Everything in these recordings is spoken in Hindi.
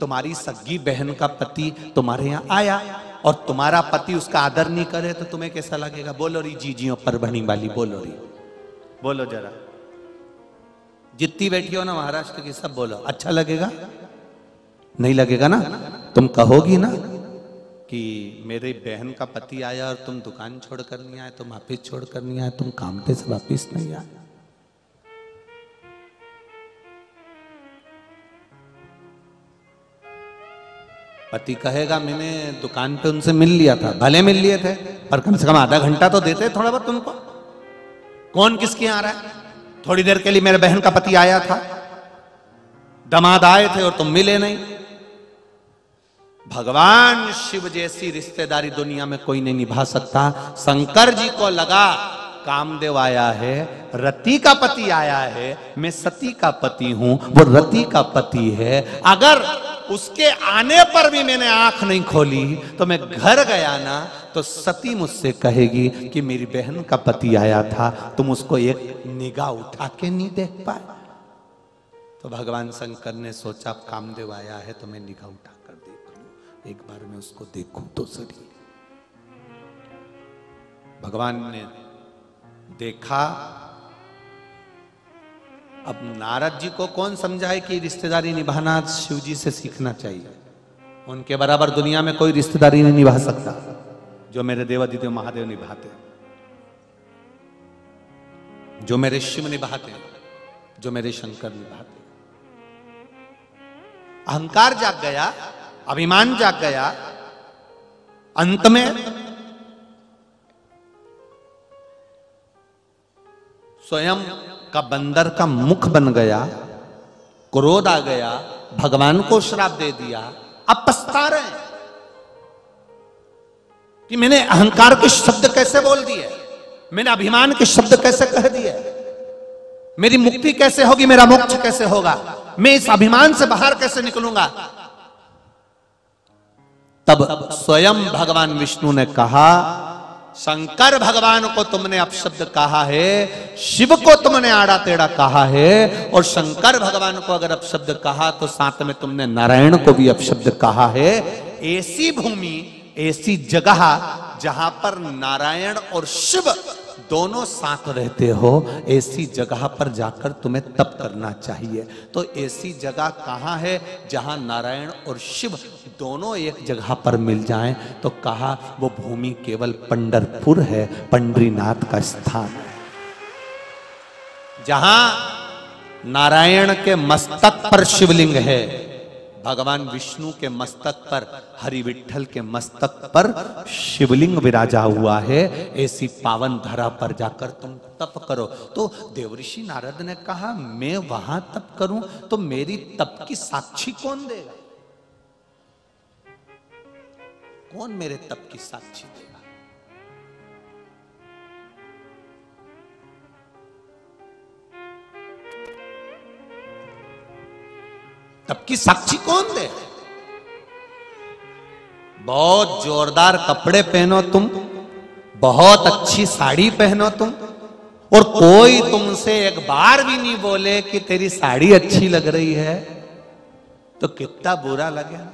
तुम्हारी सगी बहन का पति तुम्हारे यहाँ आया और तुम्हारा पति उसका आदर नहीं करे तो तुम्हें कैसा लगेगा? बोलो री जीजियों पर बनी वाली, बोलो री, बोलो जरा। जितनी बैठी हो ना महाराष्ट्र की, सब बोलो। अच्छा लगेगा? नहीं लगेगा ना? तुम कहोगी ना कि मेरी बहन का पति आया और तुम दुकान छोड़ कर नहीं आए, तुम ऑफिस छोड़ कर नहीं आए, तुम काम पे से वापिस नहीं आए। पति कहेगा मैंने दुकान पे उनसे मिल लिया था, भले मिल लिए थे पर कम से कम आधा घंटा तो देते थोड़ा बहुत तुमको। कौन किसके यहाँ आ रहा है? थोड़ी देर के लिए मेरे बहन का पति आया था, दामाद आए थे और तुम मिले नहीं। भगवान शिव जैसी रिश्तेदारी दुनिया में कोई नहीं निभा सकता। शंकर जी को लगा कामदेव आया है, रति का पति आया है, मैं सती का पति हूं, वो रति का पति है। अगर उसके आने पर भी मैंने आंख नहीं खोली तो मैं घर गया ना तो सती मुझसे कहेगी कि मेरी बहन का पति आया था, तुम उसको एक निगाह उठा के नहीं देख पाए। तो भगवान शंकर ने सोचा कामदेव आया है तो मैं निगाह उठा कर देख लूं, एक बार मैं उसको देखूं तो सही। भगवान ने देखा। अब नारद जी को कौन समझाए कि रिश्तेदारी निभाना शिव जी से सीखना चाहिए। उनके बराबर दुनिया में कोई रिश्तेदारी नहीं निभा सकता जो मेरे देवादिदेव महादेव निभाते, जो मेरे शिव निभाते, जो मेरे शंकर निभाते। अहंकार जाग गया, अभिमान जाग गया, अंत में स्वयं का बंदर का मुख बन गया, क्रोध आ गया, भगवान को श्राप दे दिया। अब पछता रहे हैं कि मैंने अहंकार के शब्द कैसे बोल दिए, मैंने अभिमान के शब्द कैसे कह दिए, मेरी मुक्ति कैसे होगी, मेरा मोक्ष कैसे होगा, मैं इस अभिमान से बाहर कैसे निकलूंगा। तब स्वयं भगवान विष्णु ने कहा, शंकर भगवान को तुमने अपशब्द कहा है, शिव को तुमने आड़ा टेढ़ा कहा है, और शंकर भगवान को अगर अपशब्द कहा तो साथ में तुमने नारायण को भी अपशब्द कहा है। ऐसी भूमि, ऐसी जगह जहां पर नारायण और शिव दोनों साथ रहते हो, ऐसी जगह पर जाकर तुम्हें तप करना चाहिए। तो ऐसी जगह कहां है जहां नारायण और शिव दोनों एक जगह पर मिल जाएं? तो कहा वो भूमि केवल पंढरपुर है, पंढरीनाथ का स्थान है, जहां नारायण के मस्तक पर शिवलिंग है, भगवान विष्णु के मस्तक पर, हरि विठल के मस्तक पर शिवलिंग विराजा हुआ है। ऐसी पावन धरा पर जाकर तुम तप करो। तो देवऋषि नारद ने कहा मैं वहां तप करूं तो मेरी तप की साक्षी कौन देगा? कौन मेरे तप की साक्षी देगा? तब की साक्षी कौन दे? बहुत जोरदार कपड़े पहनो तुम, बहुत अच्छी साड़ी पहनो तुम, और कोई तुमसे एक बार भी नहीं बोले कि तेरी साड़ी अच्छी लग रही है, तो कितना बुरा लगे।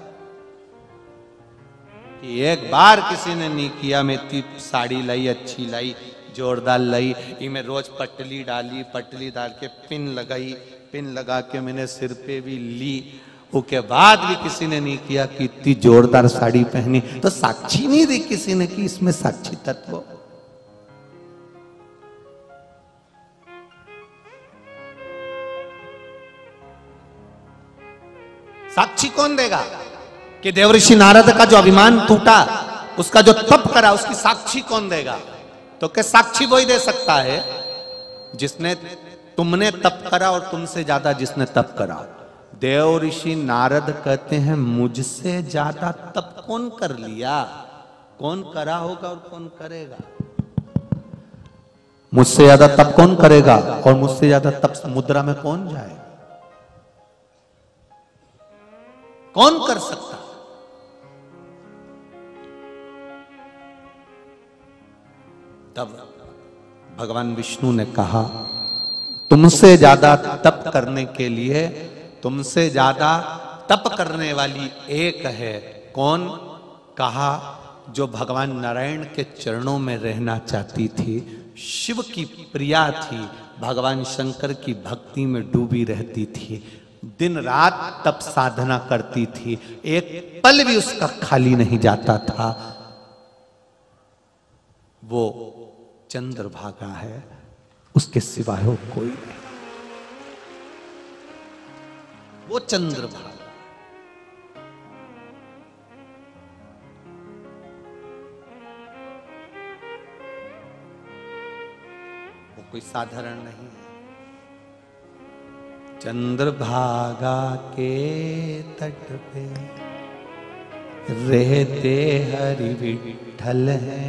कि एक बार किसी ने नहीं किया मैं इतनी साड़ी लाई, अच्छी लाई, जोरदार लाई, मैं रोज पटली डाली, पटली डाल के पिन लगाई, पिन लगा के मैंने सिर पे भी ली, उसके बाद भी किसी ने नहीं किया कि इतनी जोरदार साड़ी पहनी। तो साक्षी नहीं दी किसी ने कि इसमें साक्षी तत्व। साक्षी कौन देगा? कि देवऋषि नारद का जो अभिमान टूटा, उसका जो तप करा, उसकी साक्षी कौन देगा? तो क्या साक्षी वही दे सकता है जिसने, तुमने तप करा और तुमसे ज्यादा जिसने तप करा। देवऋषि नारद कहते हैं मुझसे ज्यादा तप कौन कर लिया? कौन करा होगा और कौन करेगा? मुझसे ज्यादा तप कौन करेगा और मुझसे ज्यादा तप समुद्र में कौन जाए? कौन कर सकता? तब भगवान विष्णु ने कहा तुमसे ज्यादा तप करने के लिए, तुमसे ज्यादा तप करने वाली एक है। कौन? कहा जो भगवान नारायण के चरणों में रहना चाहती थी, शिव की प्रिया थी, भगवान शंकर की भक्ति में डूबी रहती थी, दिन रात तप साधना करती थी, एक पल भी उसका खाली नहीं जाता था। वो चंद्रभागा है, उसके सिवाय हो कोई नहीं। वो चंद्रभागा, वो कोई साधारण नहीं है। चंद्रभागा के तट पे रहते हरि विठल है।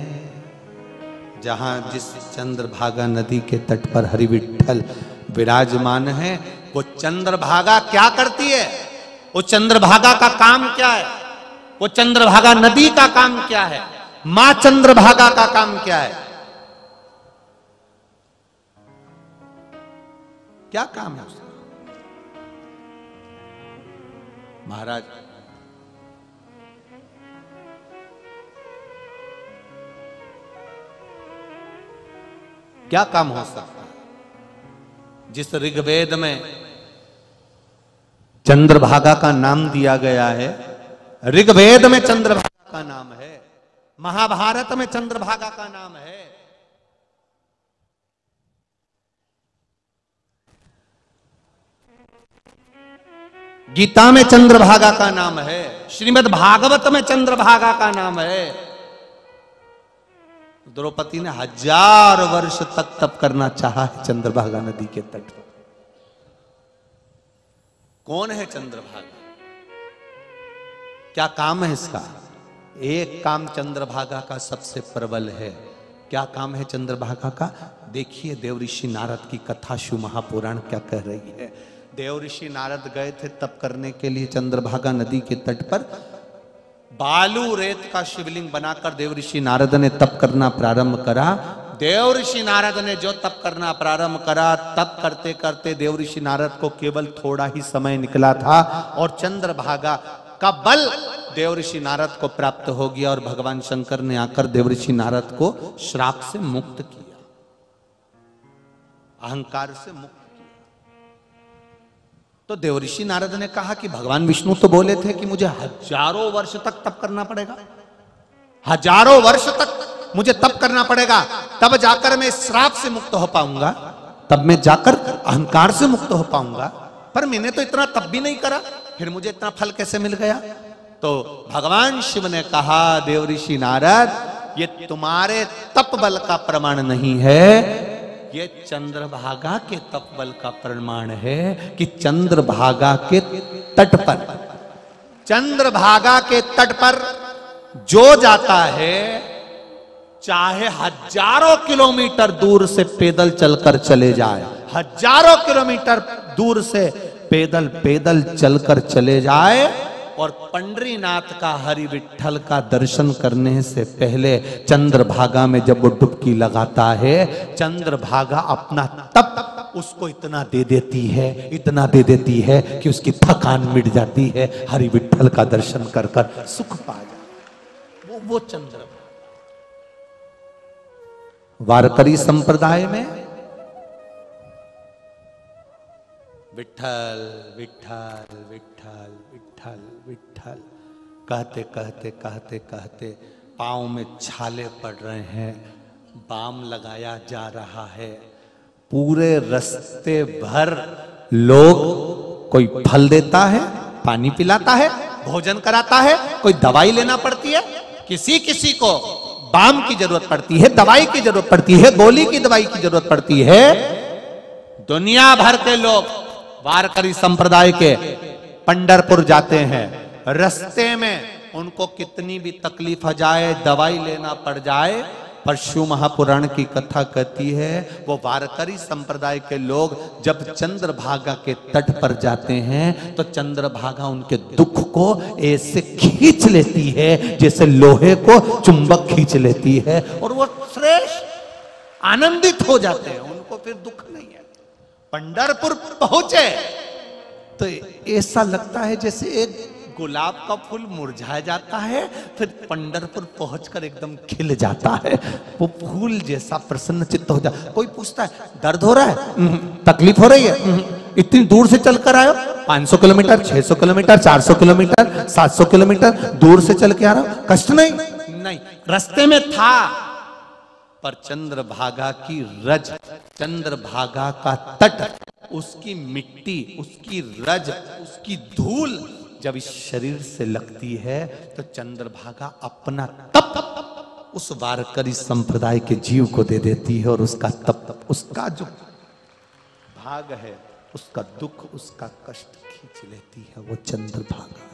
जहां जिस चंद्रभागा नदी के तट पर हरि विठल विराजमान है, वो चंद्रभागा क्या करती है? वो चंद्रभागा का काम क्या है? वो चंद्रभागा नदी का काम क्या है? मां चंद्रभागा का काम क्या है? क्या काम है उसका? महाराज, क्या काम हो सकता है? जिस ऋग्वेद में चंद्रभागा का नाम दिया गया है, ऋग्वेद में चंद्रभागा का नाम है, महाभारत में चंद्रभागा का नाम है, गीता में चंद्रभागा का नाम है, श्रीमद् भागवत में चंद्रभागा का नाम है। द्रौपदी ने 1000 वर्ष तक तप करना चाहा है चंद्रभागा नदी के तट पर। कौन है चंद्रभागा? क्या काम है इसका? एक काम चंद्रभागा का सबसे प्रबल है। क्या काम है चंद्रभागा का? देखिए देवऋषि नारद की कथा शिव महापुराण क्या कह रही है। देवऋषि नारद गए थे तप करने के लिए चंद्रभागा नदी के तट पर। बालू रेत का शिवलिंग बनाकर देवऋषि नारद ने तप करना प्रारंभ करा। देवऋषि नारद ने जो तप करना प्रारंभ करा, तप करते करते देवऋषि नारद को केवल थोड़ा ही समय निकला था और चंद्रभागा का बल देवऋषि नारद को प्राप्त हो गया और भगवान शंकर ने आकर देवऋषि नारद को श्राप से मुक्त किया, अहंकार से मुक्त। तो देवऋषि नारद ने कहा कि भगवान विष्णु तो बोले थे कि मुझे 1000 वर्ष तक तप करना पड़ेगा, 1000 वर्ष तक मुझे तप करना पड़ेगा, तब जाकर मैं श्राप से मुक्त हो पाऊंगा, तब मैं जाकर अहंकार से मुक्त हो पाऊंगा। पर मैंने तो इतना तप भी नहीं करा, फिर मुझे इतना फल कैसे मिल गया? तो भगवान शिव ने कहा, देवऋषि नारद, ये तुम्हारे तप बल का प्रमाण नहीं है, ये चंद्रभागा के तप बल का प्रमाण है कि चंद्रभागा के तट पर, चंद्रभागा के तट पर जो जाता है, चाहे 1000 किलोमीटर दूर से पैदल चलकर चले जाए, 1000 किलोमीटर दूर से पैदल चलकर चले जाए और पंडरीनाथ का हरि विठल का दर्शन करने से पहले चंद्रभागा में जब वो डुबकी लगाता है, चंद्रभागा अपना तप उसको इतना दे देती है, इतना दे देती है कि उसकी थकान मिट जाती है, हरि विठल का दर्शन कर कर सुख पा जाए। वो चंद्रभागा। वारकरी संप्रदाय में विठल विठल विठल विठल विठल कहते कहते कहते कहते पाँव में छाले पड़ रहे हैं, बाम लगाया जा रहा है। पूरे रास्ते भर लोग, कोई फल देता है, पानी पिलाता है, भोजन कराता है, कोई दवाई लेना पड़ती है, किसी किसी को बाम की जरूरत पड़ती है, दवाई की जरूरत पड़ती है, गोली की दवाई की जरूरत पड़ती है। दुनिया भर के लोग वारकरी संप्रदाय के पंढरपुर जाते हैं, रास्ते में उनको कितनी भी तकलीफ आ जाए, दवाई लेना पड़ जाए, पर शिव महापुराण की कथा कहती है वो वारकरी संप्रदाय के लोग जब चंद्रभागा के तट पर जाते हैं तो चंद्रभागा उनके दुख को ऐसे खींच लेती है जैसे लोहे को चुंबक खींच लेती है, और वो श्रेष्ठ आनंदित हो जाते हैं, उनको फिर दुख नहीं है। पंढरपुर पहुंचे तो ऐसा लगता है जैसे एक गुलाब का फूल मुरझा जाता है, फिर पंढरपुर पहुंचकर एकदम खिल जाता है। वो फूल जैसा प्रसन्न चित्त हो जाता। कोई पूछता है दर्द हो रहा है, तकलीफ हो रही है, इतनी दूर से चलकर आयो, 500 किलोमीटर, 600 किलोमीटर, 400 किलोमीटर, 700 किलोमीटर दूर से चल के आ रहा हूं, कष्ट नहीं? नहीं, रास्ते में था, पर चंद्रभागा की रज, चंद्रभागा का तट, उसकी मिट्टी, उसकी रज, उसकी धूल जब इस शरीर से लगती है तो चंद्रभागा अपना तप उस वारकरी संप्रदाय के जीव को दे देती है, और उसका तप, उसका जो भाग है, उसका दुख, उसका कष्ट खींच लेती है। वो चंद्रभागा है।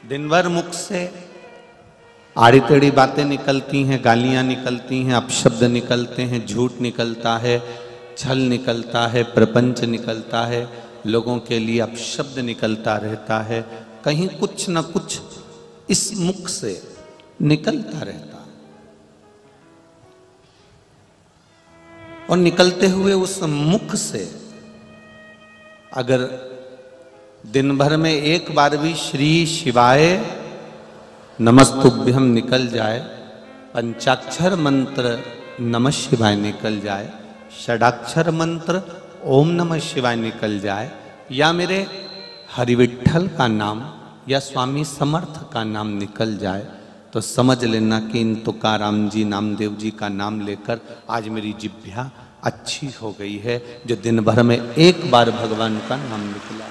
दिन भर मुख से आड़ी टेढ़ी बातें निकलती हैं, गालियां निकलती हैं, अपशब्द निकलते हैं, झूठ निकलता है, छल निकलता है, प्रपंच निकलता है, लोगों के लिए अपशब्द निकलता रहता है, कहीं कुछ न कुछ इस मुख से निकलता रहता है। और निकलते हुए उस मुख से अगर दिन भर में एक बार भी श्री शिवाय नमस्तुभ्यम निकल जाए, पंचाक्षर मंत्र नमः शिवाय निकल जाए, षडाक्षर मंत्र ओम नमः शिवाय निकल जाए, या मेरे हरिविठ्ठल का नाम या स्वामी समर्थ का नाम निकल जाए, तो समझ लेना कि इन तुकाराम जी, नामदेव जी का नाम लेकर आज मेरी जिह्वा अच्छी हो गई है, जो दिन भर में एक बार भगवान का नाम निकला।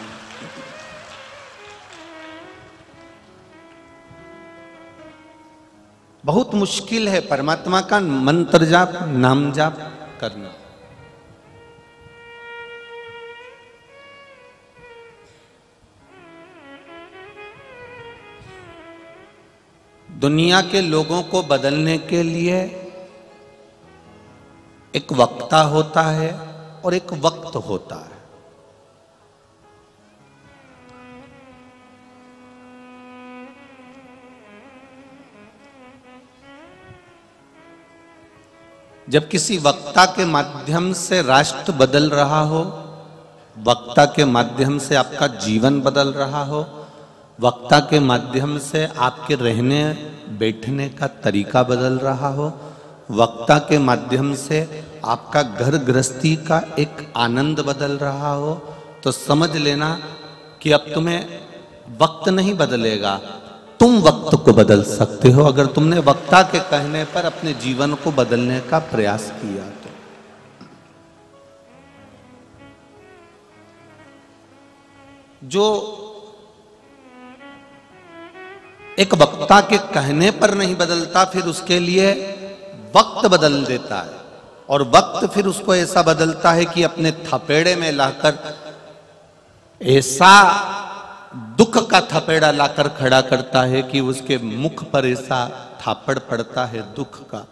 बहुत मुश्किल है परमात्मा का मंत्र जाप, नाम जाप करना। दुनिया के लोगों को बदलने के लिए एक वक्ता होता है और एक वक्त होता है। जब किसी वक्ता के माध्यम से राष्ट्र बदल रहा हो, वक्ता के माध्यम से आपका जीवन बदल रहा हो, वक्ता के माध्यम से आपके रहने बैठने का तरीका बदल रहा हो, वक्ता के माध्यम से आपका घर गृहस्थी का एक आनंद बदल रहा हो, तो समझ लेना कि अब तुम्हें वक्त नहीं बदलेगा, तुम वक्त को बदल सकते हो अगर तुमने वक्ता के कहने पर अपने जीवन को बदलने का प्रयास किया तो। जो एक वक्ता के कहने पर नहीं बदलता, फिर उसके लिए वक्त बदल देता है, और वक्त फिर उसको ऐसा बदलता है कि अपने थपेड़े में लाकर ऐसा दुख का थपेड़ा लाकर खड़ा करता है कि उसके मुख पर ऐसा थापड़ पड़ता है दुख का,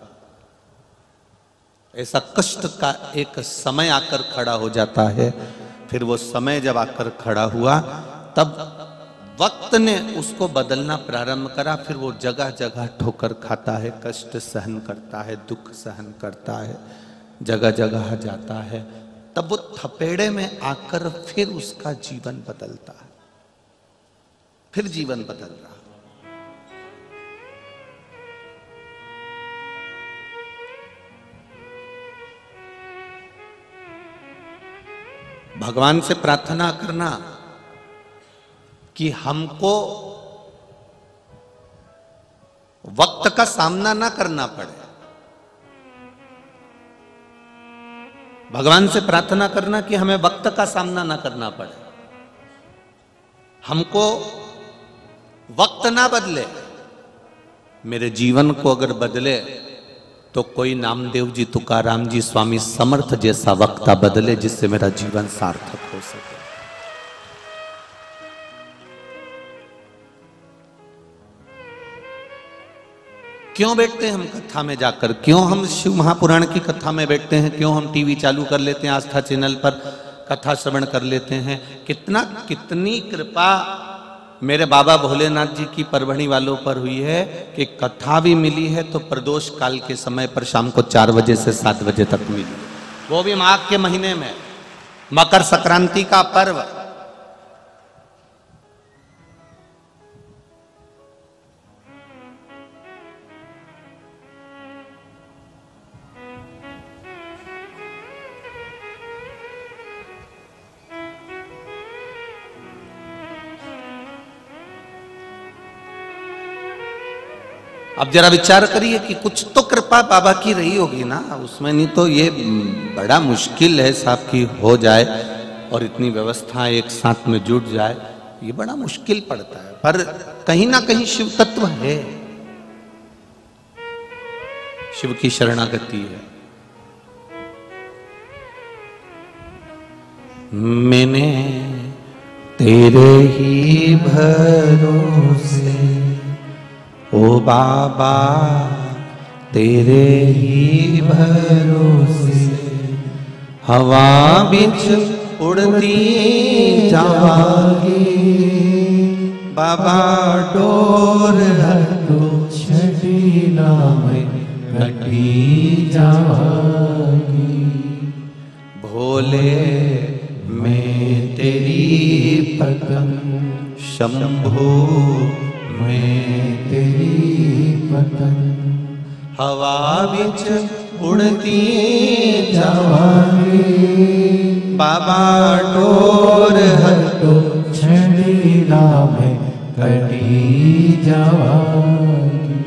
ऐसा कष्ट का एक समय आकर खड़ा हो जाता है। फिर वो समय जब आकर खड़ा हुआ, तब वक्त ने उसको बदलना प्रारंभ करा। फिर वो जगह जगह ठोकर खाता है, कष्ट सहन करता है, दुख सहन करता है, जगह जगह जाता है, तब वो थपेड़े में आकर फिर उसका जीवन बदलता है, फिर जीवन बदल रहा। भगवान से प्रार्थना करना कि हमको वक्त का सामना ना करना पड़े। भगवान से प्रार्थना करना कि हमें वक्त का सामना ना करना पड़े, हमको वक्त ना बदले। मेरे जीवन को अगर बदले तो कोई नामदेव जी, तुकाराम जी, स्वामी समर्थ जैसा वक्ता बदले, जिससे मेरा जीवन सार्थक हो सके। क्यों बैठते हैं हम कथा में जाकर? क्यों हम शिव महापुराण की कथा में बैठते हैं? क्यों हम टीवी चालू कर लेते हैं, आस्था चैनल पर कथा श्रवण कर लेते हैं? कितनी कृपा मेरे बाबा भोलेनाथ जी की परभणी वालों पर हुई है कि कथा भी मिली है तो प्रदोष काल के समय पर शाम को 4 बजे से 7 बजे तक मिली, वो भी माघ के महीने में, मकर संक्रांति का पर्व। अब जरा विचार करिए कि कुछ तो कृपा बाबा की रही होगी ना उसमें, नहीं तो ये बड़ा मुश्किल है साहब कि हो जाए और इतनी व्यवस्था एक साथ में जुट जाए, ये बड़ा मुश्किल पड़ता है। पर कहीं ना कहीं शिव तत्व है, शिव की शरणागति है। मैंने तेरे ही भरोसे ओ बाबा, तेरे ही भरोसे हवा बिच उड़ती जावागी, बाबा डोर हटो छड़ी नाम कटी जावागी। भोले मैं तेरी पतंग, शंभू मैं तेरी पतंग, हवा बिच उड़ती जावागी, बाबा डोर हटो छड़ी नाम कटी जावागी।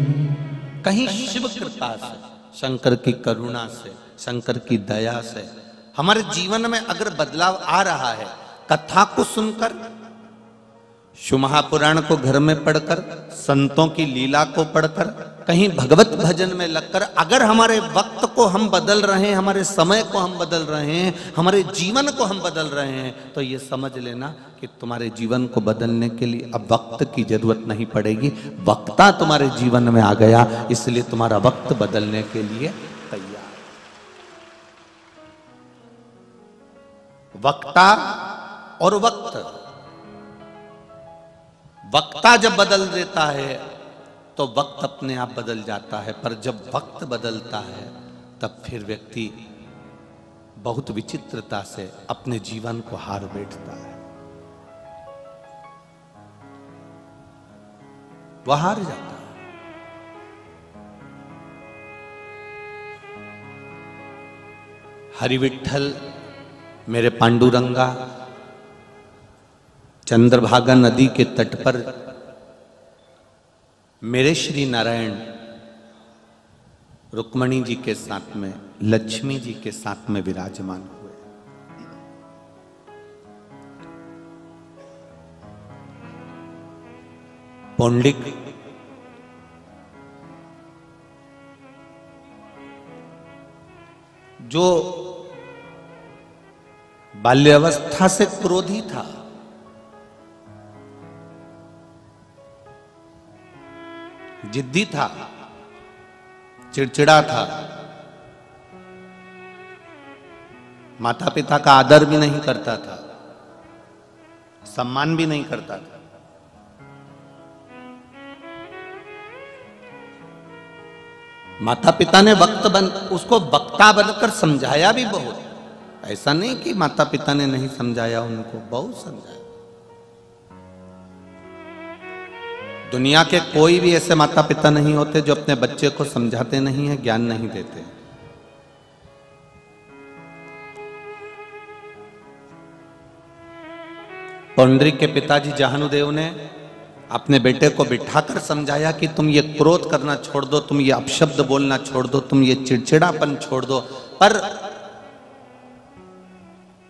कहीं शिव कृपा से, शंकर की करुणा से, शंकर की दया से हमारे जीवन में अगर बदलाव आ रहा है, कथा को सुनकर, शिव महापुराण को घर में पढ़कर, संतों की लीला को पढ़कर, कहीं भगवत भजन में लगकर अगर हमारे वक्त को हम बदल रहे हैं, हमारे समय को हम बदल रहे हैं, हमारे जीवन को हम बदल रहे हैं, तो ये समझ लेना कि तुम्हारे जीवन को बदलने के लिए अब वक्त की जरूरत नहीं पड़ेगी। वक्ता तुम्हारे जीवन में आ गया, इसलिए तुम्हारा वक्त बदलने के लिए तैयार। वक्ता और वक्त, वक्ता जब बदल देता है तो वक्त अपने आप बदल जाता है, पर जब वक्त बदलता है तब फिर व्यक्ति बहुत विचित्रता से अपने जीवन को हार बैठता है। वह हार जाता है। हरि विठ्ठल मेरे पांडुरंगा चंद्रभागा नदी के तट पर मेरे श्री नारायण रुक्मणी जी के साथ में, लक्ष्मी जी के साथ में विराजमान हुए। पौंडिक जो बाल्यावस्था से क्रोधी था, जिद्दी था, चिड़चिड़ा था, माता पिता का आदर भी नहीं करता था, सम्मान भी नहीं करता था। माता पिता ने उसको वक्ता बनकर समझाया भी बहुत। ऐसा नहीं कि माता पिता ने नहीं समझाया, उनको बहुत समझाया। दुनिया के कोई भी ऐसे माता पिता नहीं होते जो अपने बच्चे को समझाते नहीं है, ज्ञान नहीं देते। पौंडरिक के पिताजी जाहनुदेव ने अपने बेटे को बिठाकर समझाया कि तुम ये क्रोध करना छोड़ दो, तुम ये अपशब्द बोलना छोड़ दो, तुम ये चिड़चिड़ापन छोड़ दो। पर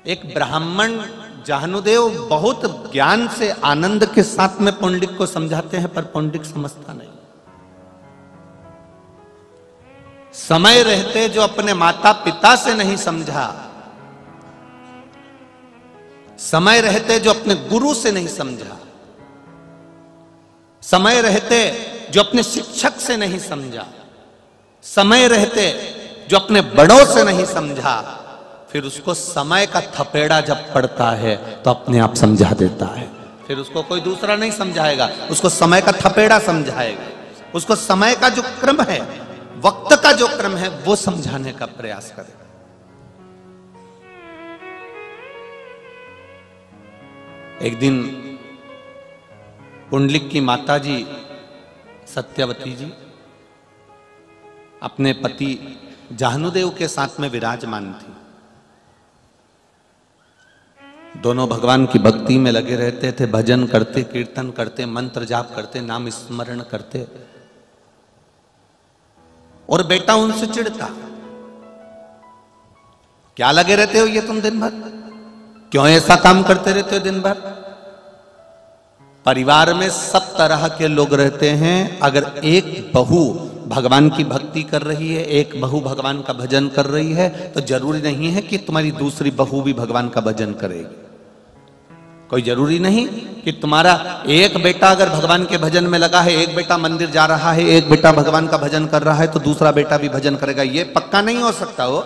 एक ब्राह्मण जाहनुदेव बहुत ज्ञान से, आनंद के साथ में पौंडरिक को समझाते हैं, पर पौंडरिक समझता नहीं। समय रहते जो अपने माता पिता से नहीं समझा, समय रहते जो अपने गुरु से नहीं समझा, समय रहते जो अपने शिक्षक से नहीं समझा, समय रहते जो अपने बड़ों से नहीं समझा, फिर उसको समय का थपेड़ा जब पड़ता है तो अपने आप समझा देता है। फिर उसको कोई दूसरा नहीं समझाएगा, उसको समय का थपेड़ा समझाएगा। उसको समय का जो क्रम है, वक्त का जो क्रम है, वो समझाने का प्रयास करेगा। एक दिन पुंडलिक की माताजी सत्यवती जी अपने पति जाहनुदेव के साथ में विराजमान थी। दोनों भगवान की भक्ति में लगे रहते थे, भजन करते, कीर्तन करते, मंत्र जाप करते, नाम स्मरण करते। और बेटा उनसे चिढ़ता, क्या लगे रहते हो ये तुम दिन भर, क्यों ऐसा काम करते रहते हो दिन भर। परिवार में सब तरह के लोग रहते हैं। अगर एक बहू भगवान की भक्ति कर रही है, एक बहू भगवान का भजन कर रही है, तो जरूरी नहीं है कि तुम्हारी दूसरी बहू भी भगवान का भजन करेगी। कोई जरूरी नहीं कि तुम्हारा एक बेटा अगर भगवान के भजन में लगा है, एक बेटा मंदिर जा रहा है, एक बेटा भगवान का भजन कर रहा है, तो दूसरा बेटा भी भजन करेगा। ये पक्का नहीं हो सकता वो।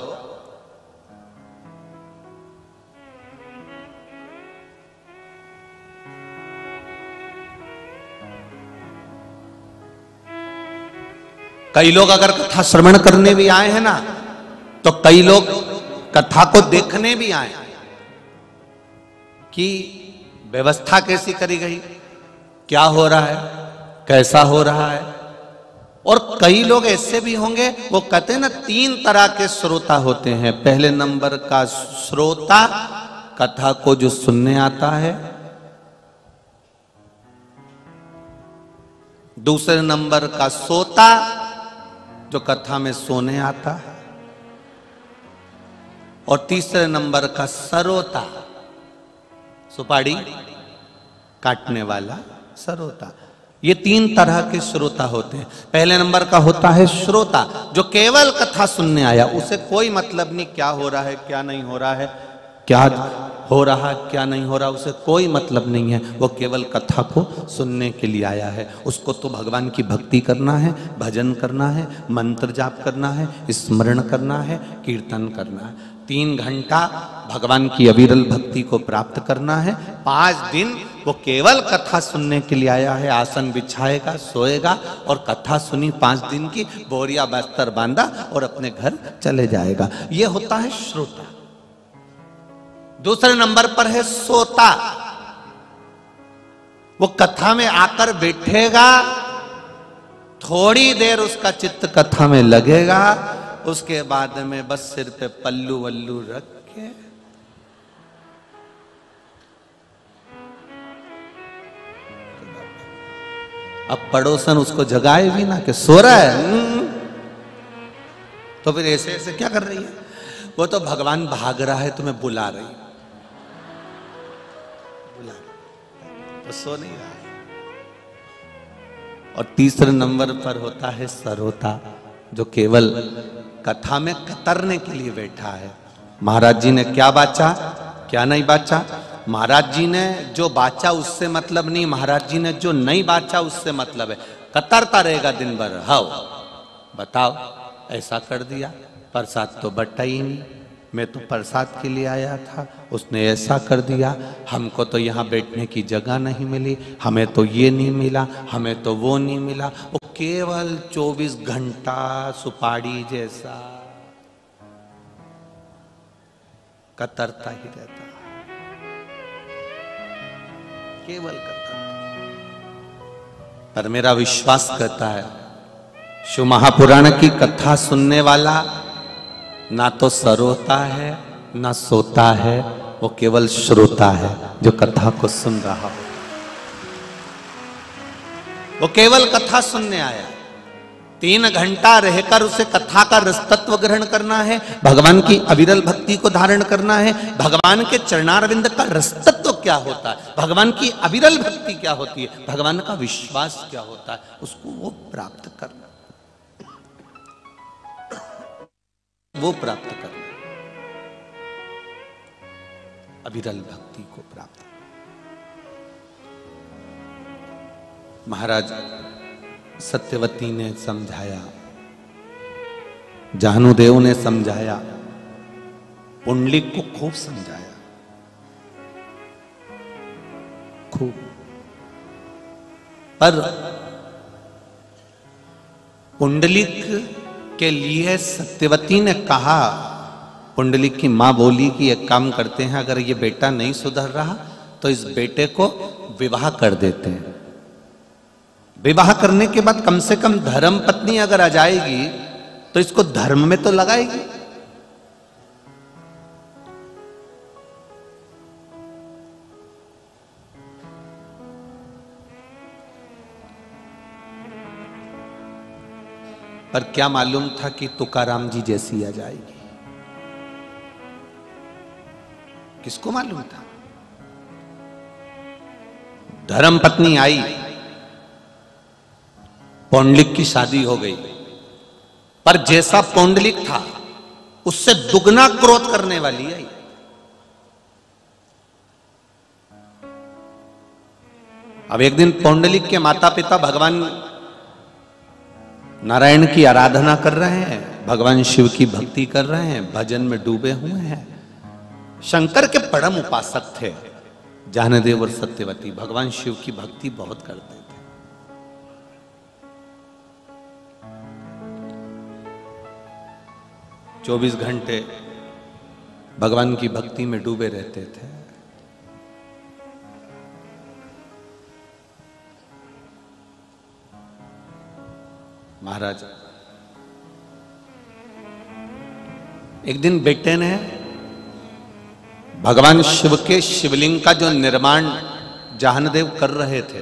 कई लोग अगर कथा श्रवण करने भी आए हैं ना, तो कई लोग कथा को देखने भी आए कि व्यवस्था कैसी करी गई, क्या हो रहा है, कैसा हो रहा है। और कई लोग ऐसे भी होंगे, वो कहते हैं ना 3 तरह के श्रोता होते हैं। पहले नंबर का श्रोता कथा को जो सुनने आता है, दूसरे नंबर का सोता जो कथा में सोने आता है, और तीसरे नंबर का सरोता, सुपारी काटने वाला सरोता। ये 3 तरह के श्रोता होते हैं। पहले नंबर का होता है श्रोता, जो केवल कथा सुनने आया, उसे कोई मतलब नहीं क्या हो रहा है, क्या नहीं हो रहा है, क्या हो रहा है, क्या नहीं हो रहा, उसे कोई मतलब नहीं है। वो केवल कथा को सुनने के लिए आया है। उसको तो भगवान की भक्ति करना है, भजन करना है, मंत्र जाप करना है, स्मरण करना है, कीर्तन करना है। 3 घंटा भगवान की अविरल भक्ति को प्राप्त करना है। 5 दिन वो केवल कथा सुनने के लिए आया है। आसन बिछाएगा, सोएगा, और कथा सुनी 5 दिन की, बोरिया बस्तर बांधा और अपने घर चले जाएगा। ये होता है श्रोता। दूसरे नंबर पर है सोता। वो कथा में आकर बैठेगा, थोड़ी देर उसका चित्त कथा में लगेगा, उसके बाद में बस सिर पे पल्लू वल्लू रख के अब पड़ोसन उसको जगाए भी ना कि सो रहा है, तो फिर ऐसे ऐसे क्या कर रही है? वो तो भगवान भाग रहा है, तुम्हें बुला रही, तो सो नहीं रहा है। और तीसरे नंबर पर होता है सरोता, जो केवल कथा में कतरने के लिए बैठा है। महाराज जी ने क्या बाचा, क्या नहीं बाचा, महाराज जी ने जो बाचा उससे मतलब नहीं, महाराज जी ने जो नहीं बाचा उससे मतलब है। कतरता रहेगा दिन भर, हाँ बताओ ऐसा कर दिया, प्रसाद तो बटा ही नहीं, मैं तो प्रसाद के लिए आया था, उसने ऐसा कर दिया, हमको तो यहाँ बैठने की जगह नहीं मिली, हमें तो ये नहीं मिला, हमें तो वो नहीं मिला। वो केवल 24 घंटा सुपारी जैसा कतरता ही रहता, केवल कतरता। पर मेरा विश्वास कहता है, शिव महापुराण की कथा सुनने वाला ना तो सरोता है ना सोता है, वो केवल श्रोता है जो कथा को सुन रहा हो। वो केवल कथा सुनने आया। 3 घंटा रहकर उसे कथा का रसतत्व ग्रहण करना है, भगवान की अविरल भक्ति को धारण करना है, भगवान के चरणारविंद का रसतत्व क्या होता है, भगवान की अविरल भक्ति क्या होती है, भगवान का विश्वास क्या होता है, उसको वो प्राप्त करना, वो प्राप्त करना, अविरल भक्ति को प्राप्त। महाराज सत्यवती ने समझाया, जानुदेव ने समझाया, पुंडलिक को खूब समझाया, खूब। पर पुंडलिक के लिए सत्यवती ने कहा, पुंडलिक की मां बोली कि एक काम करते हैं, अगर ये बेटा नहीं सुधर रहा तो इस बेटे को विवाह कर देते हैं। विवाह करने के बाद कम से कम धर्म पत्नी अगर आ जाएगी तो इसको धर्म में तो लगाएगी। पर क्या मालूम था कि तुकाराम जी जैसी आ जाएगी, किसको मालूम था। धर्म पत्नी आई, पौंडलिक की शादी हो गई, पर जैसा पौंडलिक था उससे दुगना क्रोध करने वाली आई। अब एक दिन पौंडलिक के माता पिता भगवान नारायण की आराधना कर रहे हैं, भगवान शिव की भक्ति कर रहे हैं, भजन में डूबे हुए हैं। शंकर के परम उपासक थे जानदेव और सत्यवती, भगवान शिव की भक्ति बहुत करते थे। 24 घंटे भगवान की भक्ति में डूबे रहते थे। महाराज एक दिन बेटे ने भगवान शिव के शिवलिंग का जो निर्माण जानदेव कर रहे थे,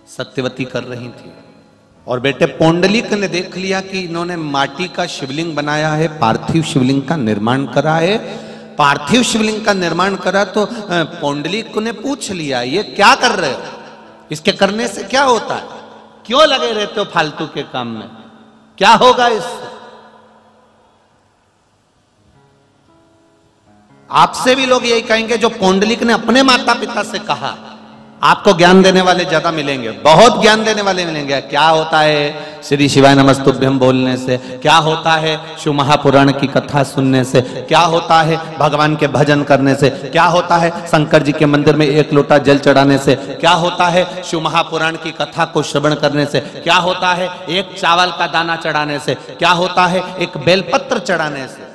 सत्यवती कर रही थी, और बेटे पौंडलिक ने देख लिया कि इन्होंने माटी का शिवलिंग बनाया है, पार्थिव शिवलिंग का निर्माण करा है। पार्थिव शिवलिंग का निर्माण करा तो पौंडलिक ने पूछ लिया, ये क्या कर रहे हो, इसके करने से क्या होता है, क्यों लगे रहते हो फालतू के काम में, क्या होगा इससे? आपसे भी लोग यही कहेंगे जो पौंडलिक ने अपने माता पिता से कहा। आपको ज्ञान देने वाले ज्यादा मिलेंगे, बहुत ज्ञान देने वाले मिलेंगे। क्या होता है श्री शिवाय नमस्तुभ्यम बोलने से, क्या होता है शिव महापुराण की कथा सुनने से, क्या होता है भगवान के भजन करने से, क्या होता है शंकर जी के मंदिर में एक लोटा जल चढ़ाने से, क्या होता है शिव महापुराण की कथा को श्रवण करने से, क्या होता है एक चावल का दाना चढ़ाने से, क्या होता है एक बेलपत्र चढ़ाने से।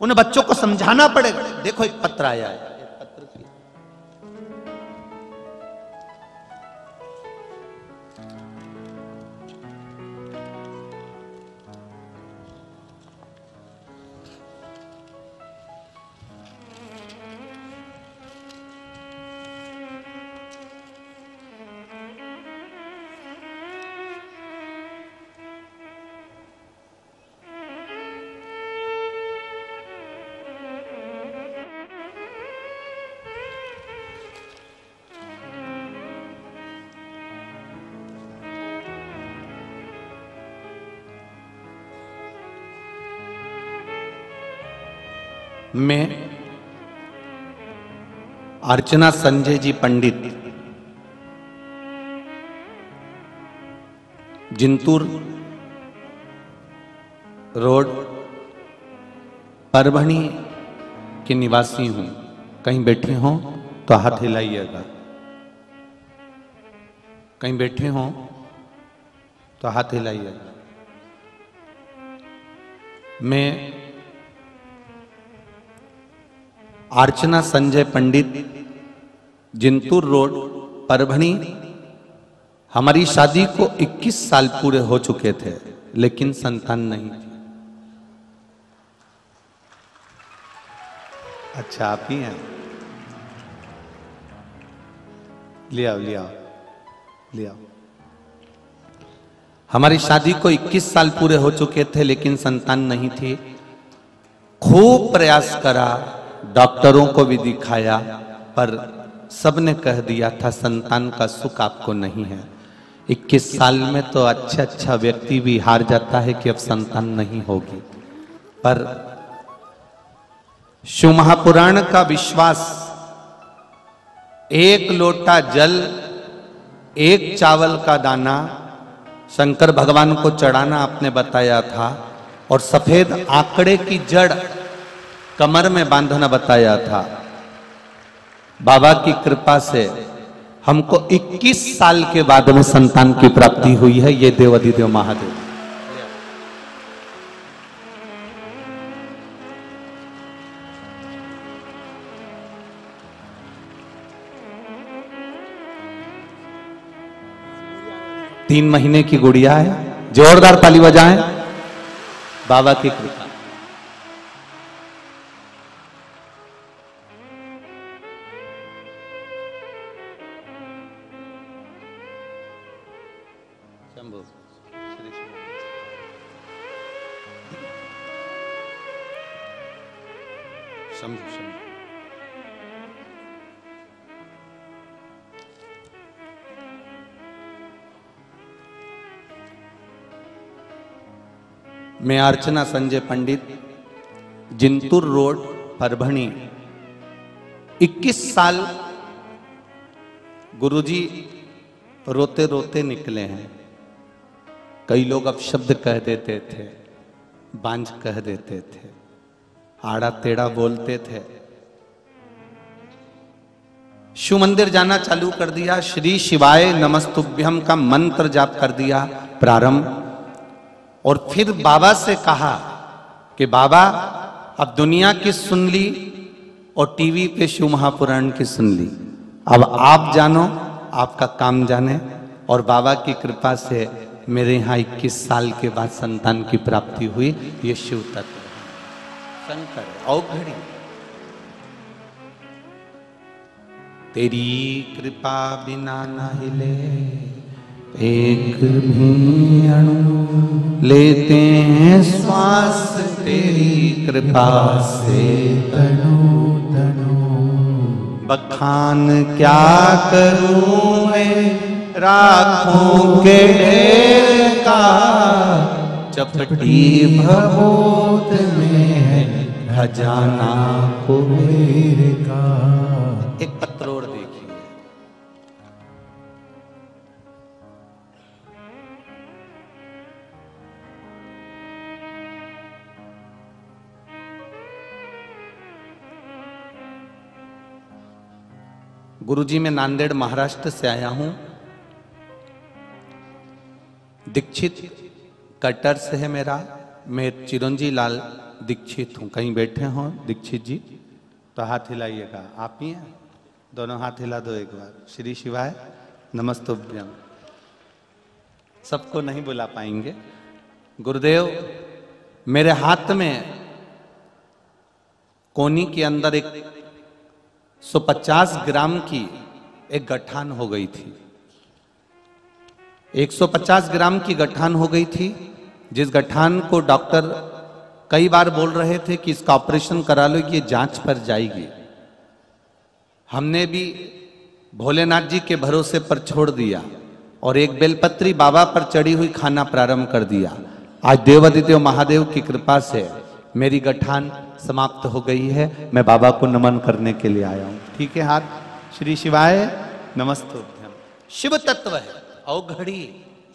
उन बच्चों को समझाना पड़ेगा। देखो एक पत्र आया है, मैं अर्चना संजय जी पंडित, जिंतूर रोड, परभणी के निवासी हूं। कहीं बैठे हो तो हाथ हिलाइएगा, कहीं बैठे हो तो हाथ हिलाइएगा। मैं अर्चना संजय पंडित, जिंतूर रोड, परभणी। हमारी शादी को 21 साल पूरे हो चुके थे, लेकिन संतान नहीं थी। अच्छा आप ही हैं, ले आओ ले आओ ले आओ। हमारी शादी को 21 साल पूरे हो चुके थे, लेकिन संतान नहीं थी। खूब प्रयास करा, डॉक्टरों को भी दिखाया, पर सबने कह दिया था संतान का सुख आपको नहीं है। 21 साल में तो अच्छा व्यक्ति भी हार जाता है कि अब संतान नहीं होगी। पर शिव महापुराण का विश्वास, एक लोटा जल, एक चावल का दाना शंकर भगवान को चढ़ाना आपने बताया था, और सफेद आंकड़े की जड़ कमर में बांधना बताया था। बाबा की कृपा से हमको 21 साल के बाद में संतान की प्राप्ति हुई है। ये देव अधिदेव महादेव। तीन महीने की गुड़िया है, जोरदार ताली बजाएं। बाबा की कृपा। मैं अर्चना संजय पंडित, जिंतूर रोड, परभणी। 21 साल गुरुजी रोते रोते निकले हैं। कई लोग अपशब्द कह देते थे, बांझ कह देते थे, आड़ा टेढ़ा बोलते थे। शिव मंदिर जाना चालू कर दिया, श्री शिवाय नमस्तुभ्यम का मंत्र जाप कर दिया प्रारंभ, और फिर बाबा से कहा कि बाबा अब दुनिया की सुन ली और टीवी पे शिव महापुराण की सुन ली, अब आप जानो, आपका काम जाने। और बाबा की कृपा से मेरे यहाँ 21 साल के बाद संतान की प्राप्ति हुई। ये शिव तत्व है, शंकर है, औघड़ी। तेरी कृपा बिना न हिले एक भी अणु, लेते हैं श्वास तेरी कृपा से तनु तनु। बखान क्या करूं मैं राखों के ढेर का, चपटी भभूत में है खजाना कुबेर का। एक पत्र और देखिए, गुरुजी मैं नांदेड़ महाराष्ट्र से आया हूं। दीक्षित कटर से है मेरा, मैं चिरंजी लाल दीक्षित हूं। कहीं बैठे हो दीक्षित जी तो हाथ हिलाइएगा। आप ही हैं, दोनों हाथ हिला दो एक बार। श्री शिवाय नमस्तुभ्यम। सबको नहीं बुला पाएंगे। गुरुदेव मेरे हाथ में कोनी के अंदर एक 150 ग्राम की एक गठान हो गई थी। 150 ग्राम की गठान हो गई थी, जिस गठान को डॉक्टर कई बार बोल रहे थे कि इसका ऑपरेशन करा लो, ये जांच पर जाएगी। हमने भी भोलेनाथ जी के भरोसे पर छोड़ दिया और एक बेलपत्री बाबा पर चढ़ी हुई खाना प्रारंभ कर दिया। आज देवादिदेव महादेव की कृपा से मेरी गठान समाप्त हो गई है। मैं बाबा को नमन करने के लिए आया हूं। ठीक है, हाथ। श्री शिवाय नमस्तुभ्यम। शिव तत्व है, औघड़ी,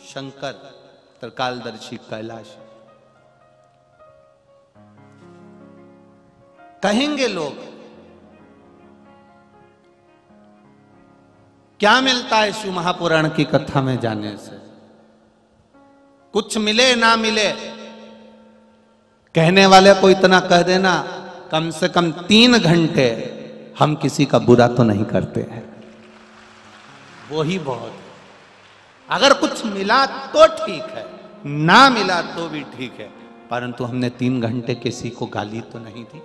शंकर, त्रिकालदर्शी, कैलाश। कहेंगे लोग क्या मिलता है शिव महापुराण की कथा में जाने से? कुछ मिले ना मिले, कहने वाले को इतना कह देना, कम से कम 3 घंटे हम किसी का बुरा तो नहीं करते हैं, वो ही बहुत है। अगर कुछ मिला तो ठीक है, ना मिला तो भी ठीक है, परंतु हमने 3 घंटे किसी को गाली तो नहीं दी,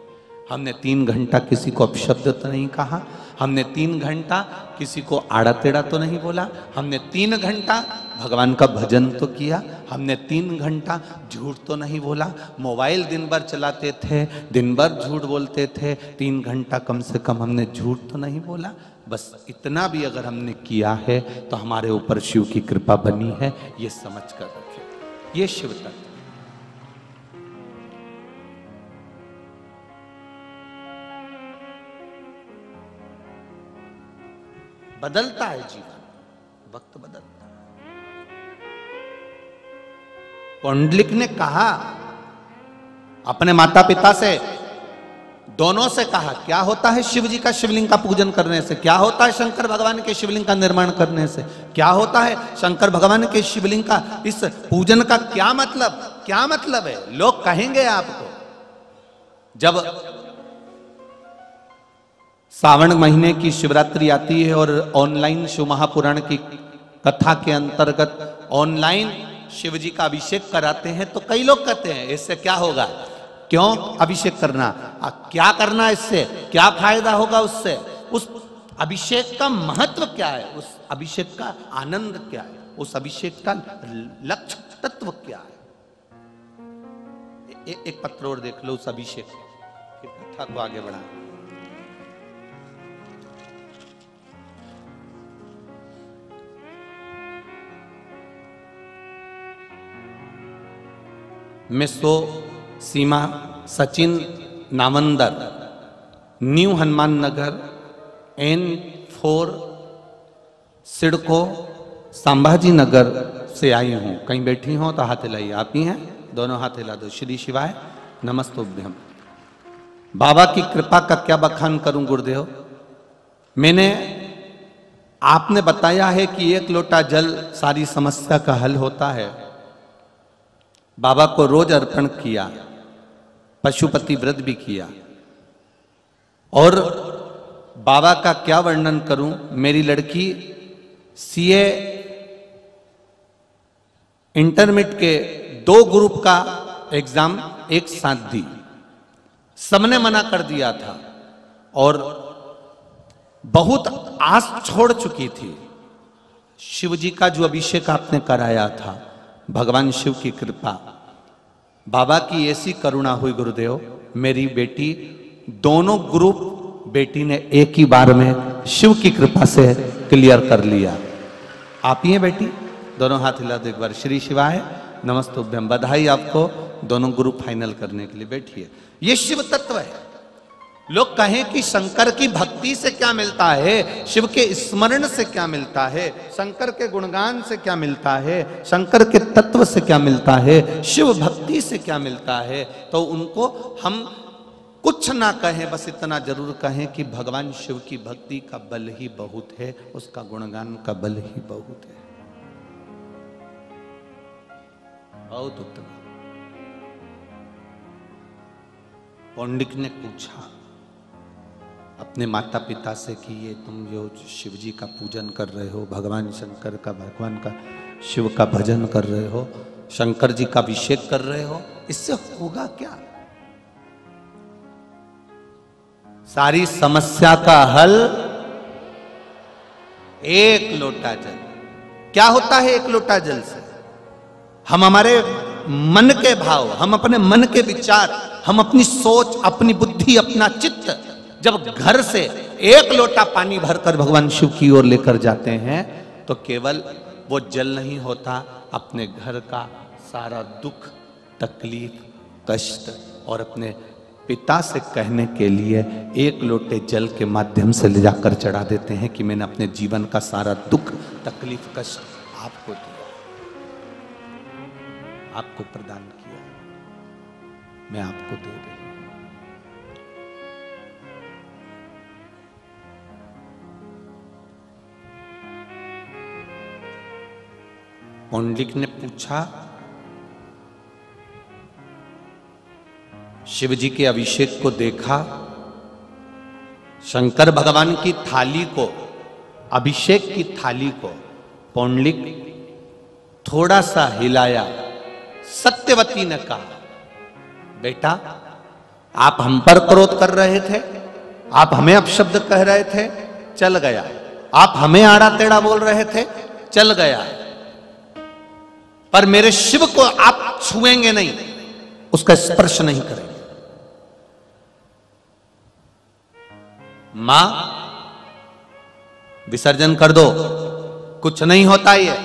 हमने 3 घंटा किसी को अपशब्द तो नहीं कहा, हमने 3 घंटा किसी को आड़ा टेढ़ा तो नहीं बोला, हमने 3 घंटा भगवान का भजन तो किया, हमने 3 घंटा झूठ तो नहीं बोला। मोबाइल दिन भर चलाते थे, दिन भर झूठ बोलते थे, 3 घंटा कम से कम हमने झूठ तो नहीं बोला। बस इतना भी अगर हमने किया है तो हमारे ऊपर शिव की कृपा बनी है, ये समझ कर रखें। ये शिव तत्व बदलता है, जीवन वक्त बदलता है। पुंडलिक ने कहा अपने माता पिता से, दोनों से कहा, क्या होता है शिव जी का शिवलिंग का पूजन करने से, क्या होता है शंकर भगवान के शिवलिंग का निर्माण करने से, क्या होता है शंकर भगवान के शिवलिंग का इस पूजन का क्या मतलब है। लोग कहेंगे आपको, जब सावन महीने की शिवरात्रि आती है और ऑनलाइन शिव महापुराण की कथा के अंतर्गत ऑनलाइन शिव जी का अभिषेक कराते हैं, तो कई लोग कहते हैं इससे क्या होगा, क्यों अभिषेक करना, क्या करना, इससे क्या फायदा होगा, उससे उस अभिषेक का महत्व क्या है, उस अभिषेक का आनंद क्या है, उस अभिषेक का लक्ष्य तत्व क्या है। एक पत्र और देख लो उस अभिषेक की कथा को आगे बढ़ा। मिसो सीमा सचिन नामंदर, न्यू हनुमान नगर, N4 सिडको संभाजी नगर से आई हूं। कहीं बैठी हो तो हाथ हिलाइए। आप ही हैं? दोनों हाथ हिला दो। श्री शिवाय नमस्तुभ्यम। बाबा की कृपा का क्या बखान करूं गुरुदेव। मैंने आपने बताया है कि एक लोटा जल सारी समस्या का हल होता है। बाबा को रोज अर्पण किया, पशुपति व्रत भी किया, और बाबा का क्या वर्णन करूं। मेरी लड़की सीए इंटरमीडिएट के 2 ग्रुप का एग्जाम एक साथ दी। सबने मना कर दिया था और बहुत आस छोड़ चुकी थी। शिव जी का जो अभिषेक आपने कराया था, भगवान शिव की कृपा, बाबा की ऐसी करुणा हुई गुरुदेव, मेरी बेटी दोनों ग्रुप बेटी ने एक ही बार में शिव की कृपा से क्लियर कर लिया। आप ही हैं बेटी? दोनों हाथ हिला दो एक बार। श्री शिवाय नमस्तुभ्यम। बधाई आपको दोनों ग्रुप फाइनल करने के लिए। बैठिए। ये शिव तत्व है। लोग कहें कि शंकर की भक्ति से क्या मिलता है, शिव के स्मरण से क्या मिलता है, शंकर के गुणगान से क्या मिलता है, शंकर के तत्व से क्या मिलता है, शिव भक्ति से क्या मिलता है, तो उनको हम कुछ ना कहें, बस इतना जरूर कहें कि भगवान शिव की भक्ति का बल ही बहुत है, उसका गुणगान का बल ही बहुत है। बहुत उत्तम। पौंडिक ने पूछा अपने माता पिता से कि ये तुम जो शिव जी का पूजन कर रहे हो, भगवान शंकर का, भगवान का शिव का भजन कर रहे हो, शंकर जी का अभिषेक कर रहे हो, इससे होगा क्या? सारी समस्या का हल एक लोटा जल। क्या होता है एक लोटा जल से? हम हमारे मन के भाव, हम अपने मन के विचार, हम अपनी सोच, अपनी बुद्धि, अपना चित्त जब घर से एक लोटा पानी भरकर भगवान शिव की ओर लेकर जाते हैं तो केवल वो जल नहीं होता, अपने घर का सारा दुख, तकलीफ, कष्ट और अपने पिता से कहने के लिए एक लोटे जल के माध्यम से ले जाकर चढ़ा देते हैं कि मैंने अपने जीवन का सारा दुख, तकलीफ, कष्ट आपको दिया, आपको प्रदान किया, मैं आपको दे रही हूं। पौंडिक ने पूछा, शिव जी के अभिषेक को देखा, शंकर भगवान की थाली को, अभिषेक की थाली को पौंडिक थोड़ा सा हिलाया। सत्यवती ने कहा, बेटा आप हम पर क्रोध कर रहे थे, आप हमें अपशब्द कह रहे थे, चल गया। आप हमें आड़ा टेढ़ा बोल रहे थे, चल गया। पर मेरे शिव को आप छुएंगे नहीं, उसका स्पर्श नहीं करेंगे। मां विसर्जन कर दो, कुछ नहीं होता ये।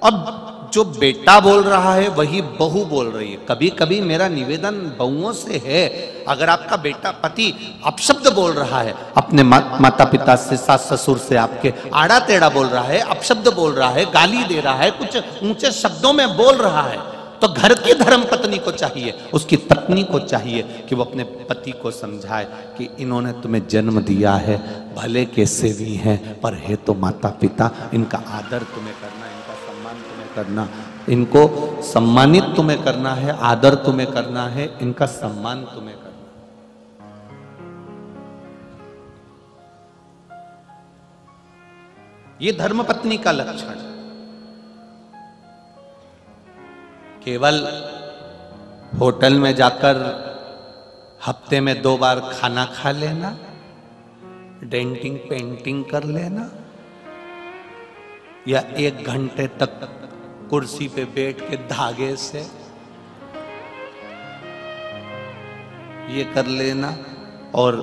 अब जो बेटा बोल रहा है वही बहू बोल रही है। कभी कभी मेरा निवेदन बहुओं से है, अगर आपका बेटा पति अपशब्द बोल रहा है, अपने माता पिता से, सास ससुर से आपके आड़ा टेढ़ा बोल रहा है, अपशब्द बोल रहा है, गाली दे रहा है, कुछ ऊंचे शब्दों में बोल रहा है, तो घर की धर्म पत्नी को चाहिए, उसकी पत्नी को चाहिए कि वो अपने पति को समझाए कि इन्होंने तुम्हें जन्म दिया है, भले कैसे भी हैं, पर है तो माता पिता, इनका आदर तुम्हें करना, इनका सम्मान तुम्हें करना, इनको सम्मानित तुम्हें करना है, आदर तुम्हें करना है, इनका सम्मान तुम्हें करना। ये धर्मपत्नी का लक्षण। केवल होटल में जाकर हफ्ते में 2 बार खाना खा लेना, डेंटिंग पेंटिंग कर लेना, या 1 घंटे तक कुर्सी पे बैठ के धागे से ये कर लेना, और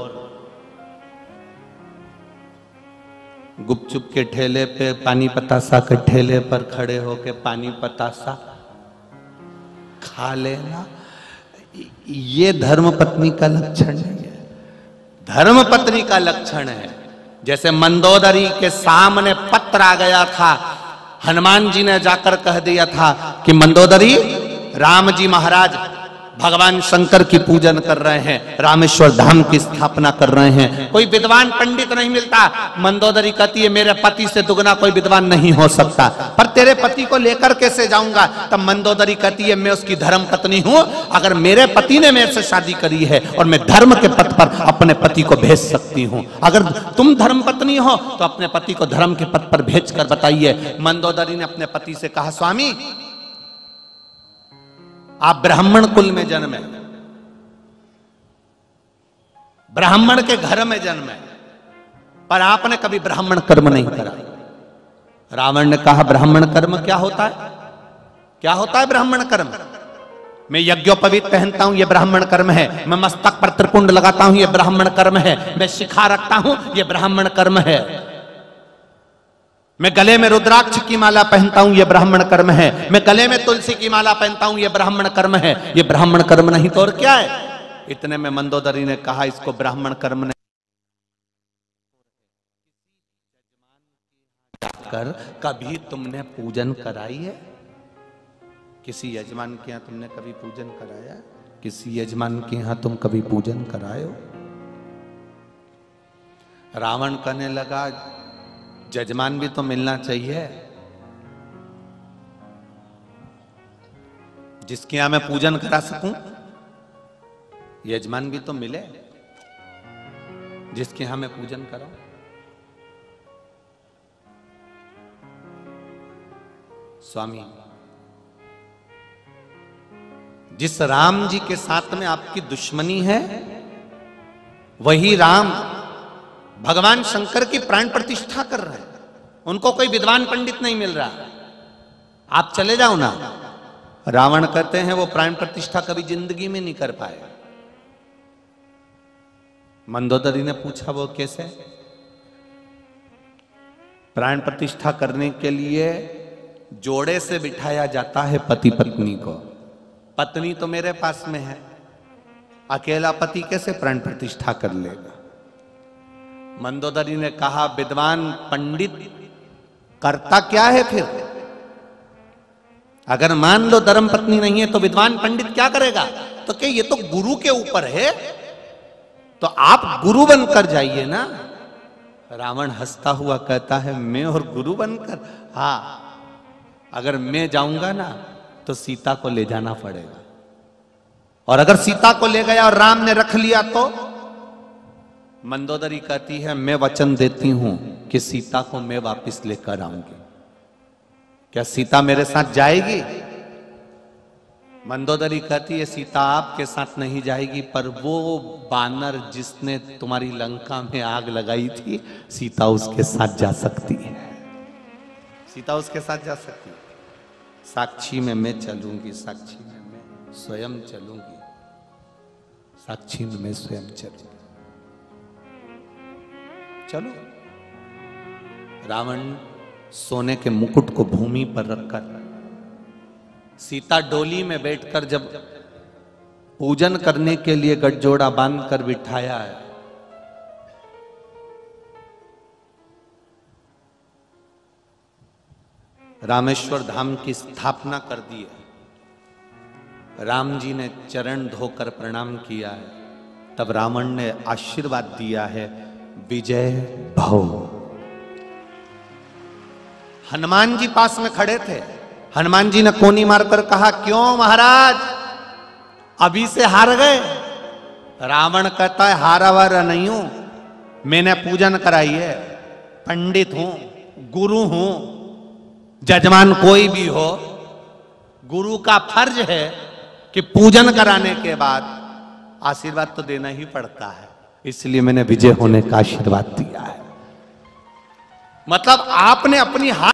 गुपचुप के ठेले पे, पानी पतासा के ठेले पर खड़े होके पानी पतासा खा लेना, ये धर्म पत्नी का लक्षण नहीं है। धर्म पत्नी का लक्षण है जैसे मंदोदरी के सामने पत्र आ गया था, हनुमान जी ने जाकर कह दिया था कि मंदोदरी, राम जी महाराज भगवान शंकर की पूजन कर रहे हैं, रामेश्वर धाम की स्थापना कर रहे हैं, कोई विद्वान पंडित नहीं मिलता। मंदोदरी कहती है मेरे पति से दुगना कोई विद्वान नहीं हो सकता, पर तेरे पति को लेकर कैसे जाऊंगा? तब मंदोदरी कहती है मैं उसकी धर्म पत्नी हूं, अगर मेरे पति ने मेरे से शादी करी है और मैं धर्म के पथ पर अपने पति को भेज सकती हूं, अगर तुम धर्म पत्नी हो तो अपने पति को धर्म के पथ पर भेज कर बताइए। मंदोदरी ने अपने पति से कहा स्वामी, आप ब्राह्मण कुल में जन्मे, ब्राह्मण के घर में जन्मे, पर आपने कभी ब्राह्मण कर्म नहीं करा। रावण ने कहा ब्राह्मण कर्म क्या होता है? क्या होता है ब्राह्मण कर्म? मैं यज्ञोपवीत पहनता हूं, यह ब्राह्मण कर्म है। मैं मस्तक पर त्रिपुंड लगाता हूं, यह ब्राह्मण कर्म है। मैं शिखा रखता हूं, यह ब्राह्मण कर्म है। मैं गले में रुद्राक्ष की माला पहनता हूं, यह ब्राह्मण कर्म है। मैं गले में तुलसी की माला पहनता हूं, यह ब्राह्मण कर्म है। यह ब्राह्मण कर्म नहीं तो और क्या है? इतने में मंदोदरी ने कहा इसको ब्राह्मण कर्म नहीं कर कभी तुमने पूजन कराई है? किसी यजमान के यहां तुमने कभी पूजन कराया? किसी यजमान के यहां तुम कभी पूजन कराए हो? रावण कहने लगा जजमान भी तो मिलना चाहिए, जिसके यहां मैं पूजन करा सकूं। यजमान भी तो मिले जिसके यहां मैं पूजन कराऊं। स्वामी, जिस राम जी के साथ में आपकी दुश्मनी है, वही राम भगवान शंकर की प्राण प्रतिष्ठा कर रहे हैं। उनको कोई विद्वान पंडित नहीं मिल रहा, आप चले जाओ ना। रावण कहते हैं वो प्राण प्रतिष्ठा कभी जिंदगी में नहीं कर पाए। मंदोदरी ने पूछा वो कैसे? प्राण प्रतिष्ठा करने के लिए जोड़े से बिठाया जाता है पति पत्नी को। पत्नी तो मेरे पास में है, अकेला पति कैसे प्राण प्रतिष्ठा कर लेगा? मंदोदरी ने कहा विद्वान पंडित करता क्या है फिर? अगर मान लो धर्म पत्नी नहीं है तो विद्वान पंडित क्या करेगा? तो क्या ये तो गुरु के ऊपर है, तो आप गुरु बनकर जाइए ना। रावण हंसता हुआ कहता है मैं और गुरु बनकर? हाँ, अगर मैं जाऊंगा ना तो सीता को ले जाना पड़ेगा, और अगर सीता को ले गया और राम ने रख लिया तो? मंदोदरी कहती है मैं वचन देती हूं कि सीता को मैं वापस लेकर आऊंगी। क्या सीता मेरे साथ जाएगी? मंदोदरी कहती है सीता आपके साथ नहीं जाएगी, पर वो बानर जिसने तुम्हारी लंका में आग लगाई थी, सीता उसके साथ जा सकती है। सीता उसके साथ जा सकती है। साक्षी में मैं चलूंगी, साक्षी में मैं स्वयं चलूंगी, साक्षी में मैं स्वयं चलूंगी। चलो। रावण सोने के मुकुट को भूमि पर रखकर, सीता डोली में बैठकर जब पूजन करने के लिए गठजोड़ा बांधकर बिठाया है, रामेश्वर धाम की स्थापना कर दी है। राम जी ने चरण धोकर प्रणाम किया है, तब रावण ने आशीर्वाद दिया है विजय भव। हनुमान जी पास में खड़े थे। हनुमान जी ने कोनी मारकर कहा क्यों महाराज, अभी से हार गए? रावण कहता है हारा वारा नहीं हूं, मैंने पूजन कराई है, पंडित हूं, गुरु हूं। जजमान कोई भी हो, गुरु का फर्ज है कि पूजन कराने के बाद आशीर्वाद तो देना ही पड़ता है, इसलिए मैंने विजय होने का आशीर्वाद दिया है। मतलब आपने अपनी हार